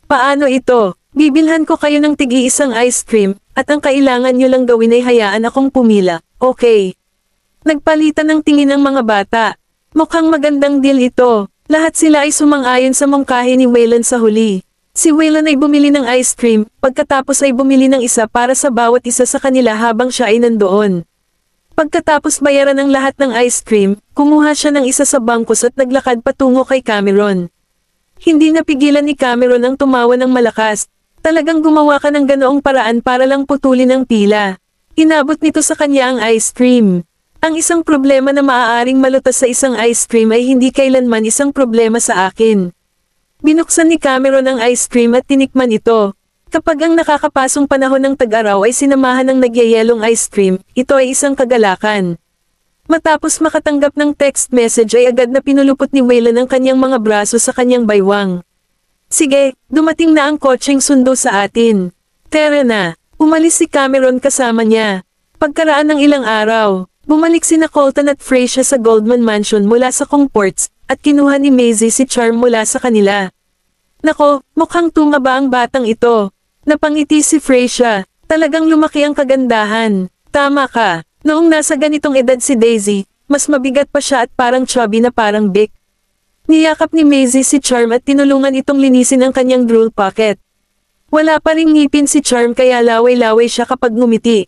Paano ito? Bibilhan ko kayo ng tig-iisang ice cream, at ang kailangan nyo lang gawin ay hayaan akong pumila, okay? Nagpalitan ng tingin ang mga bata. Mukhang magandang deal ito. Lahat sila ay sumang-ayon sa mungkahi ni Waylon sa huli. Si Waylon ay bumili ng ice cream, pagkatapos ay bumili ng isa para sa bawat isa sa kanila habang siya ay nandoon. Pagkatapos bayaran ng lahat ng ice cream, kumuha siya ng isa sa bangkos at naglakad patungo kay Cameron. Hindi napigilan ni Cameron ang tumawa ng malakas. Talagang gumawa ka ng ganoong paraan para lang putulin ang pila. Inabot nito sa kanya ang ice cream. Ang isang problema na maaaring malutas sa isang ice cream ay hindi kailanman isang problema sa akin. Binuksan ni Cameron ang ice cream at tinikman ito. Kapag ang nakakapasong panahon ng tag-araw ay sinamahan ng nagyayelong ice cream, ito ay isang kagalakan. Matapos makatanggap ng text message ay agad na pinulupot ni Waylon ang kanyang mga braso sa kanyang baywang. Sige, dumating na ang kotseng sundo sa atin. Tara na. Umalis si Cameron kasama niya. Pagkaraan ng ilang araw, bumalik sina Colton at Freysia sa Goldman Mansion mula sa Comports, at kinuha ni Maisie si Charm mula sa kanila. Nako, mukhang tumaba ang batang ito. Napangiti si Freysia. Talagang lumaki ang kagandahan. Tama ka. Noong nasa ganitong edad si Daisy, mas mabigat pa siya at parang chubby na parang Bic. Niyakap ni Maisie si Charm at tinulungan itong linisin ang kanyang drool pocket. Wala pa ring ngipin si Charm kaya laway-laway siya kapag ngumiti.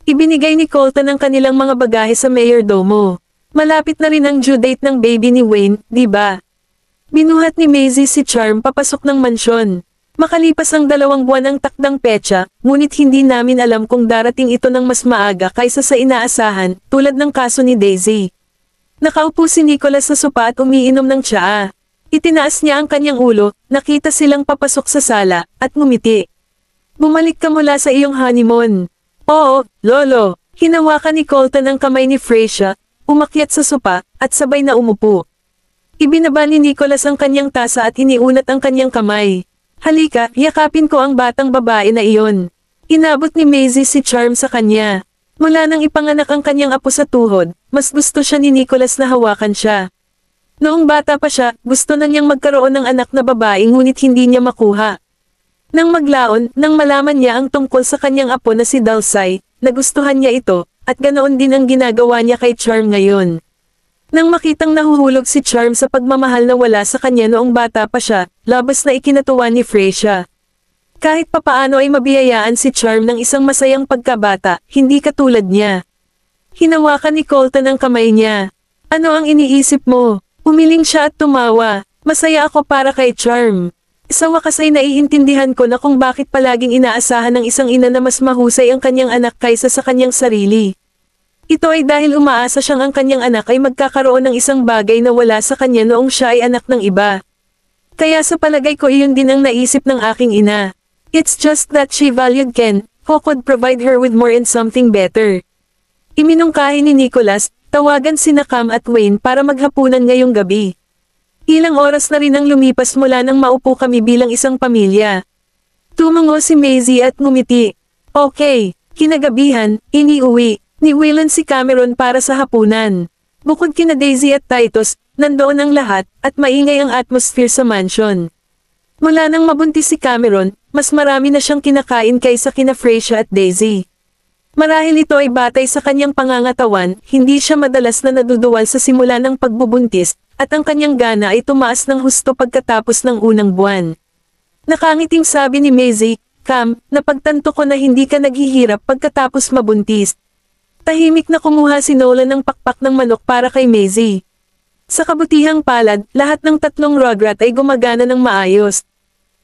Ibinigay ni Colton ang kanilang mga bagahe sa mayordomo. Malapit na rin ang due date ng baby ni Wayne, di ba? Binuhat ni Maisie si Charm papasok ng mansyon. Makalipas ang 2 buwan ang takdang petsa, ngunit hindi namin alam kung darating ito ng mas maaga kaysa sa inaasahan, tulad ng kaso ni Daisy. Nakaupo si Nicholas sa sopa at umiinom ng tsaa. Itinaas niya ang kanyang ulo, nakita silang papasok sa sala, at ngumiti. Bumalik ka mula sa iyong honeymoon. Oo, Lolo. Hinawakan ni Colton ang kamay ni Freysia, umakyat sa sopa, at sabay na umupo. Ibinaba ni Nicholas ang kanyang tasa at iniunat ang kanyang kamay. Halika, yakapin ko ang batang babae na iyon. Inabot ni Maisie si Charm sa kanya. Mula nang ipanganak ang kanyang apo sa tuhod, mas gusto siya ni Nicholas na hawakan siya. Noong bata pa siya, gusto na niyang magkaroon ng anak na babae ngunit hindi niya makuha. Nang maglaon, nang malaman niya ang tungkol sa kanyang apo na si Dulcey, nagustuhan niya ito, at ganoon din ang ginagawa niya kay Charm ngayon. Nang makitang nahuhulog si Charm sa pagmamahal na wala sa kanya noong bata pa siya, labas na ikinatuwa ni Freysia. Kahit papaano ay mabiyayaan si Charm ng isang masayang pagkabata, hindi katulad niya. Hinawakan ni Colton ang kamay niya. Ano ang iniisip mo? Umiling siya at tumawa. Masaya ako para kay Charm. Sa wakas ay naiintindihan ko na kung bakit palaging inaasahan ng isang ina na mas mahusay ang kanyang anak kaysa sa kanyang sarili. Ito ay dahil umaasa siyang ang kanyang anak ay magkakaroon ng isang bagay na wala sa kanya noong siya ay anak ng iba. Kaya sa palagay ko iyon din ang naisip ng aking ina. It's just that she valued Ken, who could provide her with more and something better. Iminungkahi ni Nicholas, tawagan sina Cam at Wayne para maghapunan ngayong gabi. Ilang oras na rin ang lumipas mula nang maupo kami bilang isang pamilya. Tumango si Maisie at ngumiti. Okay, kinagabihan, iniuwi ni Waylon si Cameron para sa hapunan. Bukod kina Daisy at Titus, nandoon ang lahat, at maingay ang atmosphere sa mansion. Mula nang mabuntis si Cameron, mas marami na siyang kinakain kaysa kina Freysia at Daisy. Marahil ito ay batay sa kanyang pangangatawan, hindi siya madalas na naduduwal sa simula ng pagbubuntis, at ang kanyang gana ay tumaas ng husto pagkatapos ng unang buwan. Nakangiting sabi ni Maisie, Cam, napagtanto ko na hindi ka naghihirap pagkatapos mabuntis. Tahimik na kumuha si Nolan ng pakpak ng manok para kay Maisie. Sa kabutihang palad, lahat ng 3 Rugrat ay gumagana ng maayos.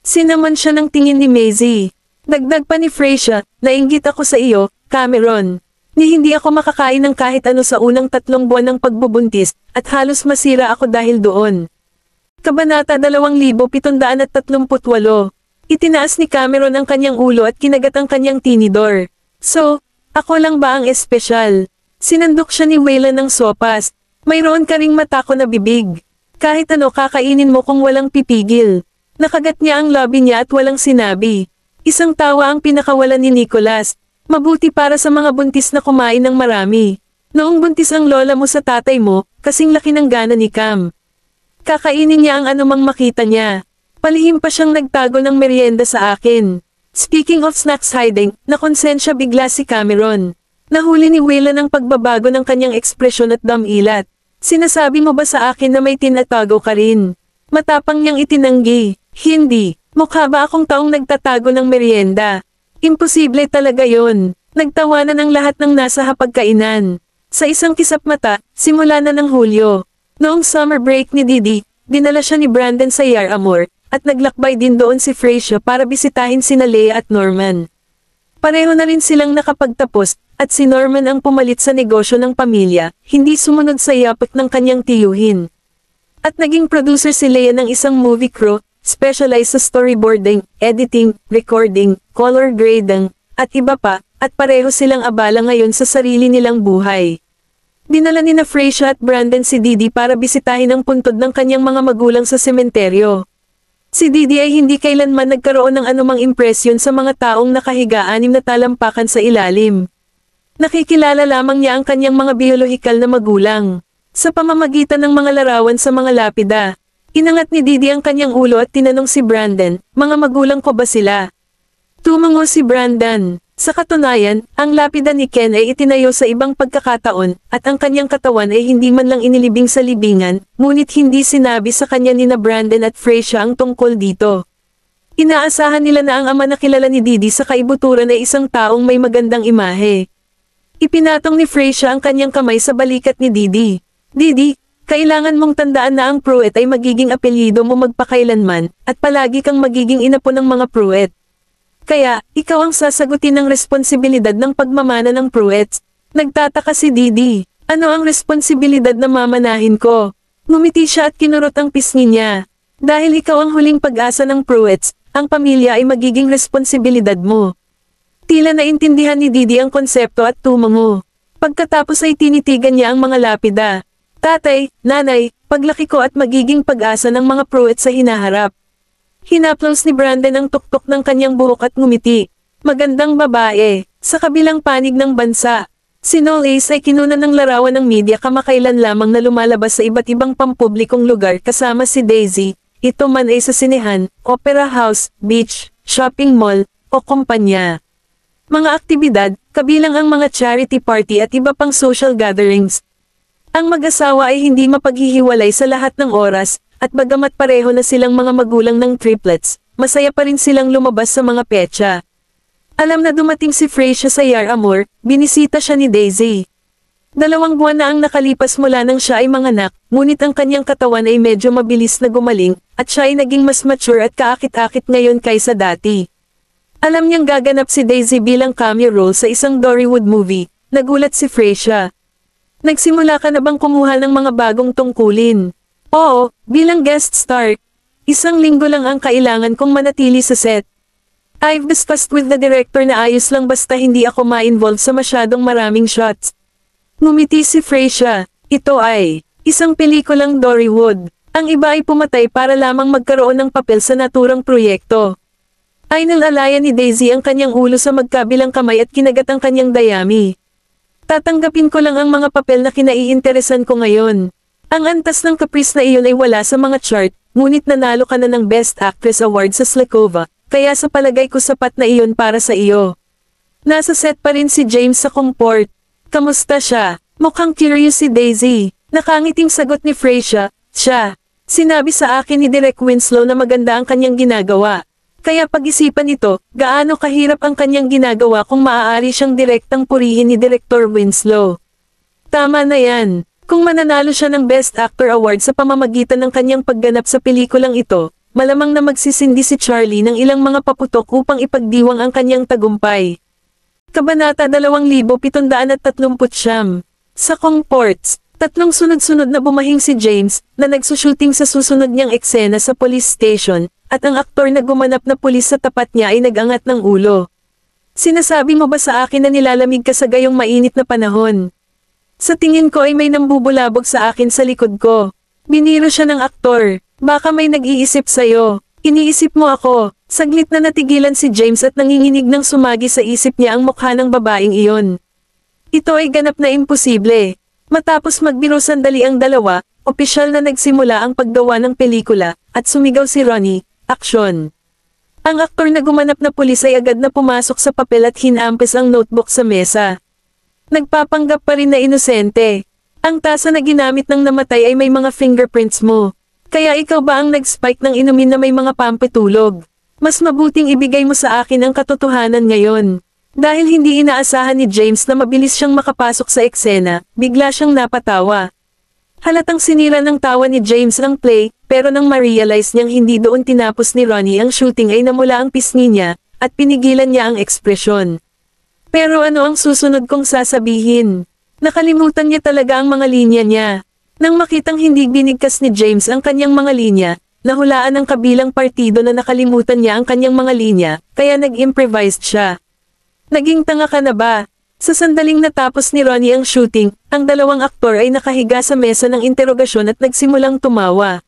Sinamon siya ng tingin ni Maisie. Dagdag pa ni Freysia, nainggit ako sa iyo, Cameron. Ni hindi ako makakain ng kahit ano sa unang 3 buwan ng pagbubuntis, at halos masira ako dahil doon. Kabanata 2738. Itinaas ni Cameron ang kanyang ulo at kinagat ang kanyang tinidor. So, ako lang ba ang espesyal? Sinandok siya ni Waylon ng sopas. Mayroon ka ring mata ko na bibig. Kahit ano kakainin mo kung walang pipigil. Nakagat niya ang labi niya at walang sinabi. Isang tawa ang pinakawalan ni Nicholas. Mabuti para sa mga buntis na kumain ng marami. Noong buntis ang lola mo sa tatay mo, kasing laki ng gana ni Cam. Kakainin niya ang anumang makita niya. Palihim pa siyang nagtago ng merienda sa akin. Speaking of snacks hiding, nakonsensya bigla si Cameron. Nahuli ni Waylon ang pagbabago ng kanyang ekspresyon at damilat. Sinasabi mo ba sa akin na may tinatago ka rin? Matapang niyang itinanggi. Hindi. Mukha ba akong taong nagtatago ng merienda? Imposible talaga yon. Nagtawanan ang lahat ng nasa hapagkainan. Sa isang kisap mata, simula na ng Hulyo. Noong summer break ni Didi, dinala siya ni Brandon sa Yarramore, at naglakbay din doon si Freysia para bisitahin sina Leia at Norman. Pareho na rin silang nakapagtapos, at si Norman ang pumalit sa negosyo ng pamilya, hindi sumunod sa yapak ng kanyang tiyuhin. At naging producer si Leia ng isang movie crew, specialized sa storyboarding, editing, recording, color grading, at iba pa, at pareho silang abala ngayon sa sarili nilang buhay. Dinala ni na Freysia at Brandon si Didi para bisitahin ang puntod ng kanyang mga magulang sa sementeryo. Si Didi ay hindi kailanman nagkaroon ng anumang impresyon sa mga taong nakahiga 6 na talampakan sa ilalim. Nakikilala lamang niya ang kanyang mga biolohikal na magulang. Sa pamamagitan ng mga larawan sa mga lapida. Inangat ni Didi ang kanyang ulo at tinanong si Brandon, mga magulang ko ba sila? Tumango si Brandon. Sa katunayan, ang lapida ni Ken ay itinayo sa ibang pagkakataon, at ang kanyang katawan ay hindi man lang inilibing sa libingan, ngunit hindi sinabi sa kanya ni na Brandon at Freysia ang tungkol dito. Inaasahan nila na ang ama na kilala ni Didi sa kaibuturan ay isang taong may magandang imahe. Ipinatong ni Freysia ang kanyang kamay sa balikat ni Didi. Didi, kailangan mong tandaan na ang Pruitt ay magiging apelyido mo magpakailanman, at palagi kang magiging inapo ng mga Pruitt. Kaya, ikaw ang sasagutin ng responsibilidad ng pagmamana ng Pruitts. Nagtataka si Didi. Ano ang responsibilidad na mamanahin ko? Ngumiti siya at kinurot ang pisngi niya. Dahil ikaw ang huling pag-asa ng Pruitts, ang pamilya ay magiging responsibilidad mo. Tila naintindihan ni Didi ang konsepto at tumango. Pagkatapos ay tinitigan niya ang mga lapida. Tatay, nanay, paglaki ko at magiging pag-asa ng mga Pruitt sa hinaharap. Hinaplos ni Brandon ang tuktok ng kanyang buhok at ngumiti. Magandang babae. Sa kabilang panig ng bansa, si Noel Ace ay kinuna ng larawan ng media kamakailan lamang na lumalabas sa iba't ibang pampublikong lugar kasama si Daisy, ito man ay sa sinehan, opera house, beach, shopping mall, o kumpanya. Mga aktibidad, kabilang ang mga charity party at iba pang social gatherings. Ang mag-asawa ay hindi mapaghihiwalay sa lahat ng oras, at bagamat pareho na silang mga magulang ng triplets, masaya pa rin silang lumabas sa mga petsa. Alam na dumating si Freysia sa Yarramore, binisita siya ni Daisy. 2 buwan na ang nakalipas mula nang siya ay manganak, ngunit ang kanyang katawan ay medyo mabilis na gumaling, at siya ay naging mas mature at kaakit-akit ngayon kaysa dati. Alam niyang gaganap si Daisy bilang cameo role sa isang Dollywood movie, nagulat si Freysia. Nagsimula ka na bang kumuha ng mga bagong tungkulin? Oo, bilang guest star. 1 linggo lang ang kailangan kong manatili sa set. I've discussed with the director na ayos lang basta hindi ako ma-involve sa masyadong maraming shots. Ngumiti si Freysia. Ito ay isang pelikulang Dollywood. Ang iba ay pumatay para lamang magkaroon ng papel sa naturang proyekto. Ay nalalayan ni Daisy ang kanyang ulo sa magkabilang kamay at kinagat ang kanyang dayami. Tatanggapin ko lang ang mga papel na kinaiinteresan ko ngayon. Ang antas ng Caprice na iyon ay wala sa mga chart, ngunit nanalo ka na ng Best Actress Award sa Slakova, kaya sa palagay ko sapat na iyon para sa iyo. Nasa set pa rin si James sa Comport. Kamusta siya? Mukhang curious si Daisy. Nakangiting sagot ni Freysia, siya. Sinabi sa akin ni Direk Winslow na maganda ang kanyang ginagawa. Kaya pag-isipan ito, gaano kahirap ang kanyang ginagawa kung maaari siyang direktang purihin ni Director Winslow. Tama na yan. Kung mananalo siya ng Best Actor Award sa pamamagitan ng kanyang pagganap sa pelikulang ito, malamang na magsisindi si Charlie ng ilang mga paputok upang ipagdiwang ang kanyang tagumpay. Kabanata 2739. Sa Kongports, tatlong sunod-sunod na bumahing si James, na nagsushooting sa susunod niyang eksena sa police station, at ang aktor na gumanap na pulis sa tapat niya ay nag-angat ng ulo. Sinasabi mo ba sa akin na nilalamig ka sa gayong mainit na panahon? Sa tingin ko ay may nambubulabog sa akin sa likod ko. Biniro siya ng aktor. Baka may nag-iisip sa'yo. Iniisip mo ako. Saglit na natigilan si James at nanginginig ng sumagi sa isip niya ang mukha ng babaeng iyon. Ito ay ganap na imposible. Matapos magbiro sandali ang dalawa, opisyal na nagsimula ang paggawa ng pelikula, at sumigaw si Ronnie, "Aksyon!" Ang aktor na gumanap na pulis ay agad na pumasok sa papel at hinampes ang notebook sa mesa. Nagpapanggap pa rin na inosente. Ang tasa na ginamit ng namatay ay may mga fingerprints mo. Kaya ikaw ba ang nag-spike ng inumin na may mga pampatulog? Mas mabuting ibigay mo sa akin ang katotohanan ngayon. Dahil hindi inaasahan ni James na mabilis siyang makapasok sa eksena, bigla siyang napatawa. Halatang sinira ng tawa ni James ang play, pero nang ma-realize niyang hindi doon tinapos ni Ronnie ang shooting ay namula ang pisngi niya, at pinigilan niya ang ekspresyon. Pero ano ang susunod kong sasabihin? Nakalimutan niya talaga ang mga linya niya. Nang makitang hindi binigkas ni James ang kanyang mga linya, nahulaan ng kabilang partido na nakalimutan niya ang kanyang mga linya, kaya nag-improvised siya. Naging tanga ka na ba? Sa sandaling natapos ni Ronnie ang shooting, ang dalawang aktor ay nakahiga sa mesa ng interogasyon at nagsimulang tumawa.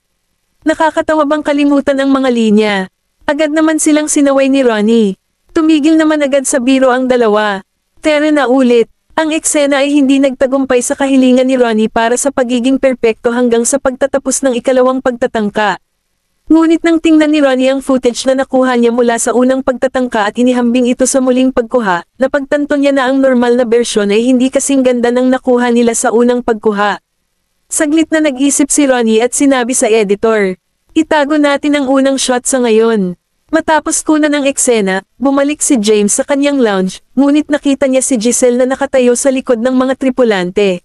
Nakakatawa bang kalimutan ang mga linya? Agad naman silang sinaway ni Ronnie. Tumigil naman agad sa biro ang dalawa. Pero na ulit, ang eksena ay hindi nagtagumpay sa kahilingan ni Ronnie para sa pagiging perpekto hanggang sa pagtatapos ng ikalawang pagtatangka. Ngunit nang tingnan ni Ronnie ang footage na nakuha niya mula sa unang pagtatangka at inihambing ito sa muling pagkuha, napagtanto niya na ang normal na bersyon ay hindi kasing ganda ng nakuha nila sa unang pagkuha. Saglit na nag-isip si Ronnie at sinabi sa editor, "Itago natin ang unang shot sa ngayon." Matapos kunan ng eksena, bumalik si James sa kanyang lounge, ngunit nakita niya si Giselle na nakatayo sa likod ng mga tripulante.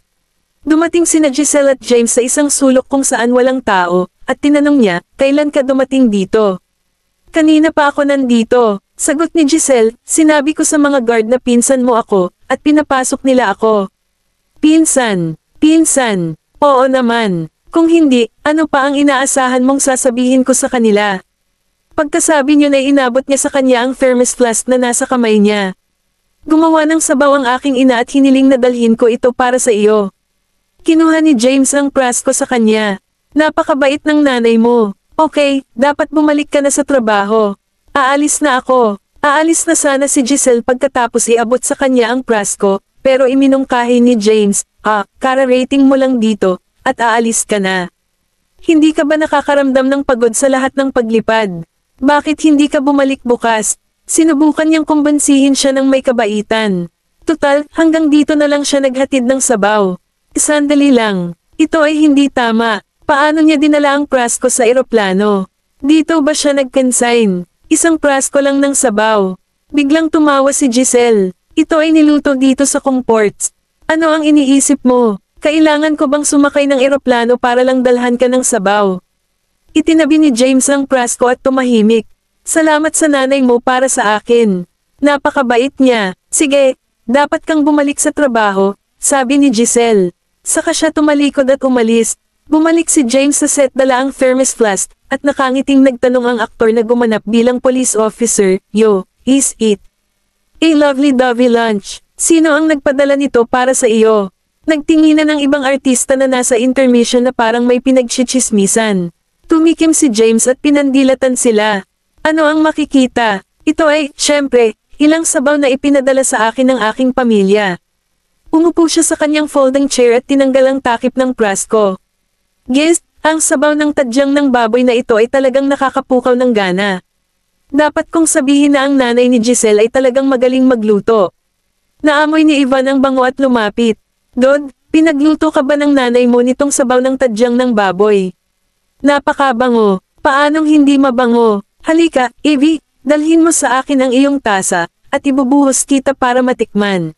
Dumating sina Giselle at James sa isang sulok kung saan walang tao, at tinanong niya, "Kailan ka dumating dito?" "Kanina pa ako nandito," sagot ni Giselle, "sinabi ko sa mga guard na pinsan mo ako, at pinapasok nila ako." "Pinsan? Pinsan? Oo naman. Kung hindi, ano pa ang inaasahan mong sasabihin ko sa kanila?" Pagkasabi niyo na inabot niya sa kanya ang thermos flask na nasa kamay niya. "Gumawa ng sabaw ang aking ina at hiniling na dalhin ko ito para sa iyo." Kinuha ni James ang prasko sa kanya. "Napakabait ng nanay mo. Okay, dapat bumalik ka na sa trabaho. Aalis na ako." Aalis na sana si Giselle pagkatapos iabot sa kanya ang prasko, pero iminungkahi ni James, "Kara-rating mo lang dito, at aalis ka na. Hindi ka ba nakakaramdam ng pagod sa lahat ng paglipad? Bakit hindi ka bumalik bukas?" Sinubukan niyang kumbansihin siya ng may kabaitan. Tutal, hanggang dito na lang siya naghatid ng sabaw. Sandali lang. Ito ay hindi tama. Paano niya dinala ang prasko sa eroplano? Dito ba siya nag-consign? Isang prasko lang ng sabaw. Biglang tumawa si Giselle. "Ito ay niluto dito sa Kongports. Ano ang iniisip mo? Kailangan ko bang sumakay ng eroplano para lang dalhan ka ng sabaw?" Itinabi ni James ang prasko at tumahimik. "Salamat sa nanay mo para sa akin. Napakabait niya. Sige, dapat kang bumalik sa trabaho," sabi ni Giselle. Saka siya tumalikod at umalis. Bumalik si James sa set, dala ang thermos flask, at nakangiting nagtanong ang aktor na gumanap bilang police officer, "Yo, is it a lovely-dovey lunch? Sino ang nagpadala nito para sa iyo?" Nagtinginan ng ibang artista na nasa intermission na parang may pinagchichismisan. Tumikim si James at pinandilatan sila. "Ano ang makikita? Ito ay, syempre, ilang sabaw na ipinadala sa akin ng aking pamilya." Umupo siya sa kanyang folding chair at tinanggal ang takip ng prasko. "Guest, ang sabaw ng tadyang ng baboy na ito ay talagang nakakapukaw ng gana. Dapat kong sabihin na ang nanay ni Giselle ay talagang magaling magluto." Naamoy ni Ivan ang bango at lumapit. "Dod, pinagluto ka ba ng nanay mo nitong sabaw ng tadyang ng baboy?" "Napakabango. Paanong hindi mabango? Halika, Evie, dalhin mo sa akin ang iyong tasa, at ibubuhos kita para matikman."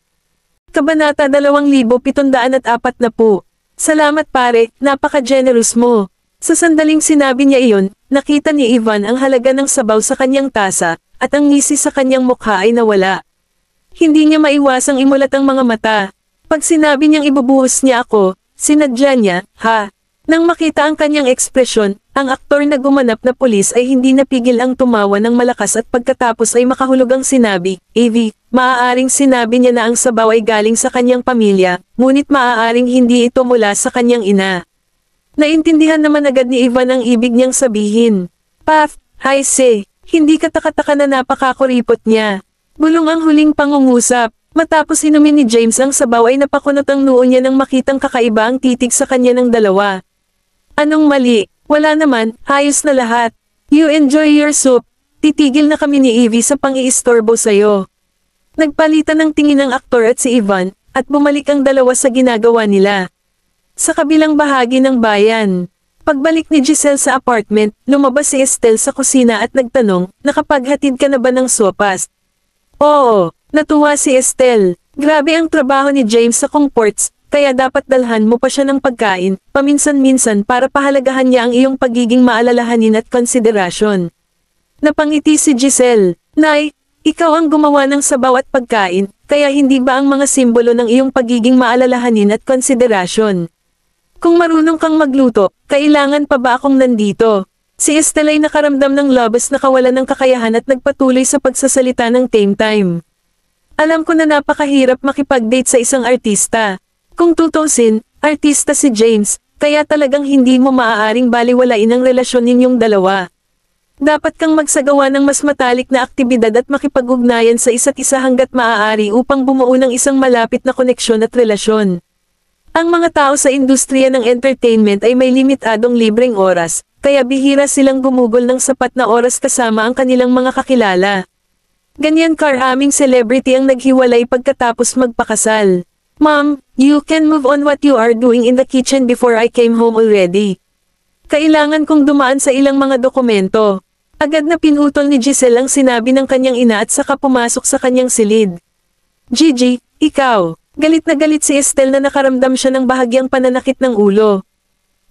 Kabanata 2740. "Salamat pare, napaka-generous mo. Sa sandaling sinabi niya iyon, nakita ni Ivan ang halaga ng sabaw sa kanyang tasa, at ang ngisi sa kanyang mukha ay nawala. Hindi niya maiwasang imulat ang mga mata. Pag sinabi niyang ibubuhos niya ako, sinadya niya, ha? Nang makita ang kanyang ekspresyon, ang aktor na gumanap na pulis ay hindi napigil ang tumawa ng malakas at pagkatapos ay makahulugang sinabi, AV, maaaring sinabi niya na ang sabaw ay galing sa kanyang pamilya, ngunit maaaring hindi ito mula sa kanyang ina. Naintindihan naman agad ni Ivan ang ibig niyang sabihin. Paf, I say, hindi katakataka na napakakuripot niya. Bulong ang huling pangungusap. Matapos inumin ni James ang sabaw ay napakunot ang noo niya nang makitang kakaiba ang titig sa kanya ng dalawa. Anong mali? Wala naman, ayos na lahat. You enjoy your soup. Titigil na kami ni Evie sa pang-iistorbo sa'yo. Nagpalitan ng tingin ng aktor at si Ivan, at bumalik ang dalawa sa ginagawa nila. Sa kabilang bahagi ng bayan. Pagbalik ni Giselle sa apartment, lumabas si Estelle sa kusina at nagtanong, nakapaghatid ka na ba ng sopas? Oo, natuwa si Estelle. Grabe ang trabaho ni James sa comports, kaya dapat dalhan mo pa siya ng pagkain, paminsan-minsan para pahalagahan niya ang iyong pagiging maalalahanin at konsiderasyon. Napangiti si Giselle, Nay, ikaw ang gumawa ng sabaw at pagkain, kaya hindi ba ang mga simbolo ng iyong pagiging maalalahanin at konsiderasyon? Kung marunong kang magluto, kailangan pa ba akong nandito? Si Estelle ay nakaramdam ng labas na kawalan ng kakayahan at nagpatuloy sa pagsasalita ng tame time. Alam ko na napakahirap makipag-date sa isang artista. Kung tutusin, artista si James, kaya talagang hindi mo maaaring baliwalain ang relasyon ninyong dalawa. Dapat kang magsagawa ng mas matalik na aktibidad at makipag-ugnayan sa isa't isa hanggat maaari upang bumuo ng isang malapit na koneksyon at relasyon. Ang mga tao sa industriya ng entertainment ay may limitadong libreng oras, kaya bihira silang gumugol ng sapat na oras kasama ang kanilang mga kakilala. Ganyan karaming celebrity ang naghiwalay pagkatapos magpakasal. Mom, you can move on what you are doing in the kitchen before I came home already. Kailangan kong dumaan sa ilang mga dokumento. Agad na pinutol ni Giselle ang sinabi ng kanyang ina at saka pumasok sa kanyang silid. Gigi, ikaw. Galit na galit si Estelle na nakaramdam siya ng bahagyang pananakit ng ulo.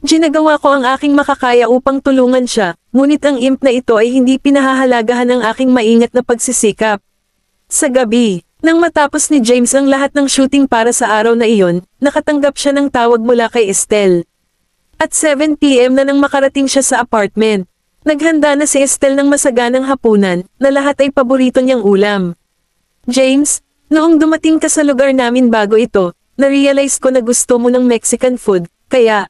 Ginagawa ko ang aking makakaya upang tulungan siya, ngunit ang imp na ito ay hindi pinahahalagahan ng aking maingat na pagsisikap. Sa gabi, nang matapos ni James ang lahat ng shooting para sa araw na iyon, nakatanggap siya ng tawag mula kay Estelle. At 7 PM na nang makarating siya sa apartment. Naghanda na si Estelle ng masaganang hapunan, na lahat ay paborito niyang ulam. James, noong dumating ka sa lugar namin bago ito, na-realize ko na gusto mo ng Mexican food, kaya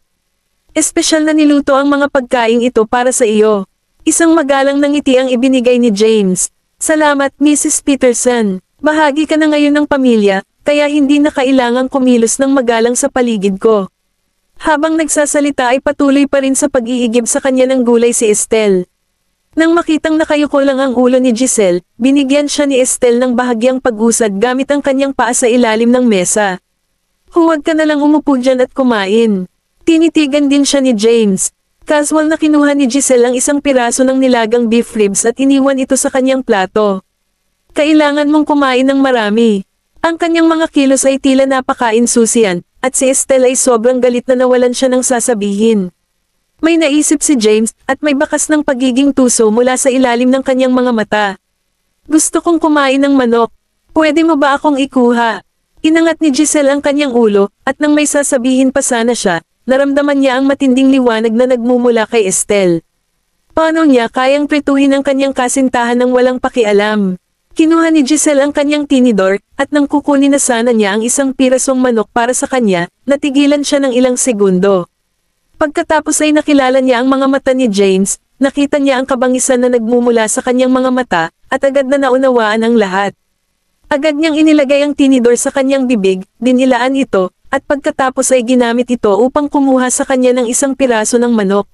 espesyal na niluto ang mga pagkaing ito para sa iyo. Isang magalang na ngiti ang ibinigay ni James. Salamat, Mrs. Peterson. Bahagi ka na ngayon ng pamilya, kaya hindi na kailangang kumilos ng magalang sa paligid ko. Habang nagsasalita ay patuloy pa rin sa pag-iigib sa kanya ng gulay si Estelle. Nang makitang nakayuko lang ang ulo ni Giselle, binigyan siya ni Estelle ng bahagyang pag-usad gamit ang kanyang paa sa ilalim ng mesa. Huwag ka na lang umupo dyan at kumain. Tinitigan din siya ni James. Casual na kinuha ni Giselle ang isang piraso ng nilagang beef ribs at iniwan ito sa kanyang plato. Kailangan mong kumain ng marami. Ang kanyang mga kilos ay tila napaka-insusian, at si Estelle ay sobrang galit na nawalan siya ng sasabihin. May naisip si James, at may bakas ng pagiging tuso mula sa ilalim ng kanyang mga mata. Gusto kong kumain ng manok. Pwede mo ba akong ikuha? Inangat ni Giselle ang kanyang ulo, at nang may sasabihin pa sana siya, naramdaman niya ang matinding liwanag na nagmumula kay Estelle. Paano niya kayang prituhin ang kanyang kasintahan ng walang pakialam? Kinuha ni Giselle ang kanyang tinidor, at nang kukunin na sana niya ang isang pirasong manok para sa kanya, natigilan siya ng ilang segundo. Pagkatapos ay nakilala niya ang mga mata ni James, nakita niya ang kabangisan na nagmumula sa kanyang mga mata, at agad na naunawaan ang lahat. Agad niyang inilagay ang tinidor sa kanyang bibig, dinilaan ito, at pagkatapos ay ginamit ito upang kumuha sa kanya ng isang piraso ng manok.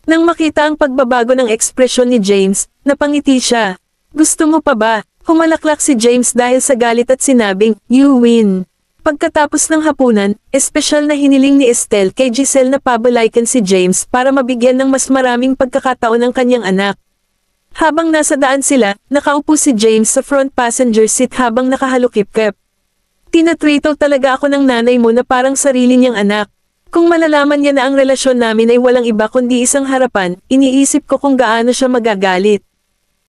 Nang makita ang pagbabago ng ekspresyon ni James, napangiti siya. Gusto mo pa ba? Humalaklak si James dahil sa galit at sinabing, you win. Pagkatapos ng hapunan, espesyal na hiniling ni Estelle kay Giselle na pabalaykan si James para mabigyan ng mas maraming pagkakataon ng kanyang anak. Habang nasa daan sila, nakaupo si James sa front passenger seat habang nakahalukip-kip. Tinatrito talaga ako ng nanay mo na parang sarili niyang anak. Kung malalaman niya na ang relasyon namin ay walang iba kundi isang harapan, iniisip ko kung gaano siya magagalit.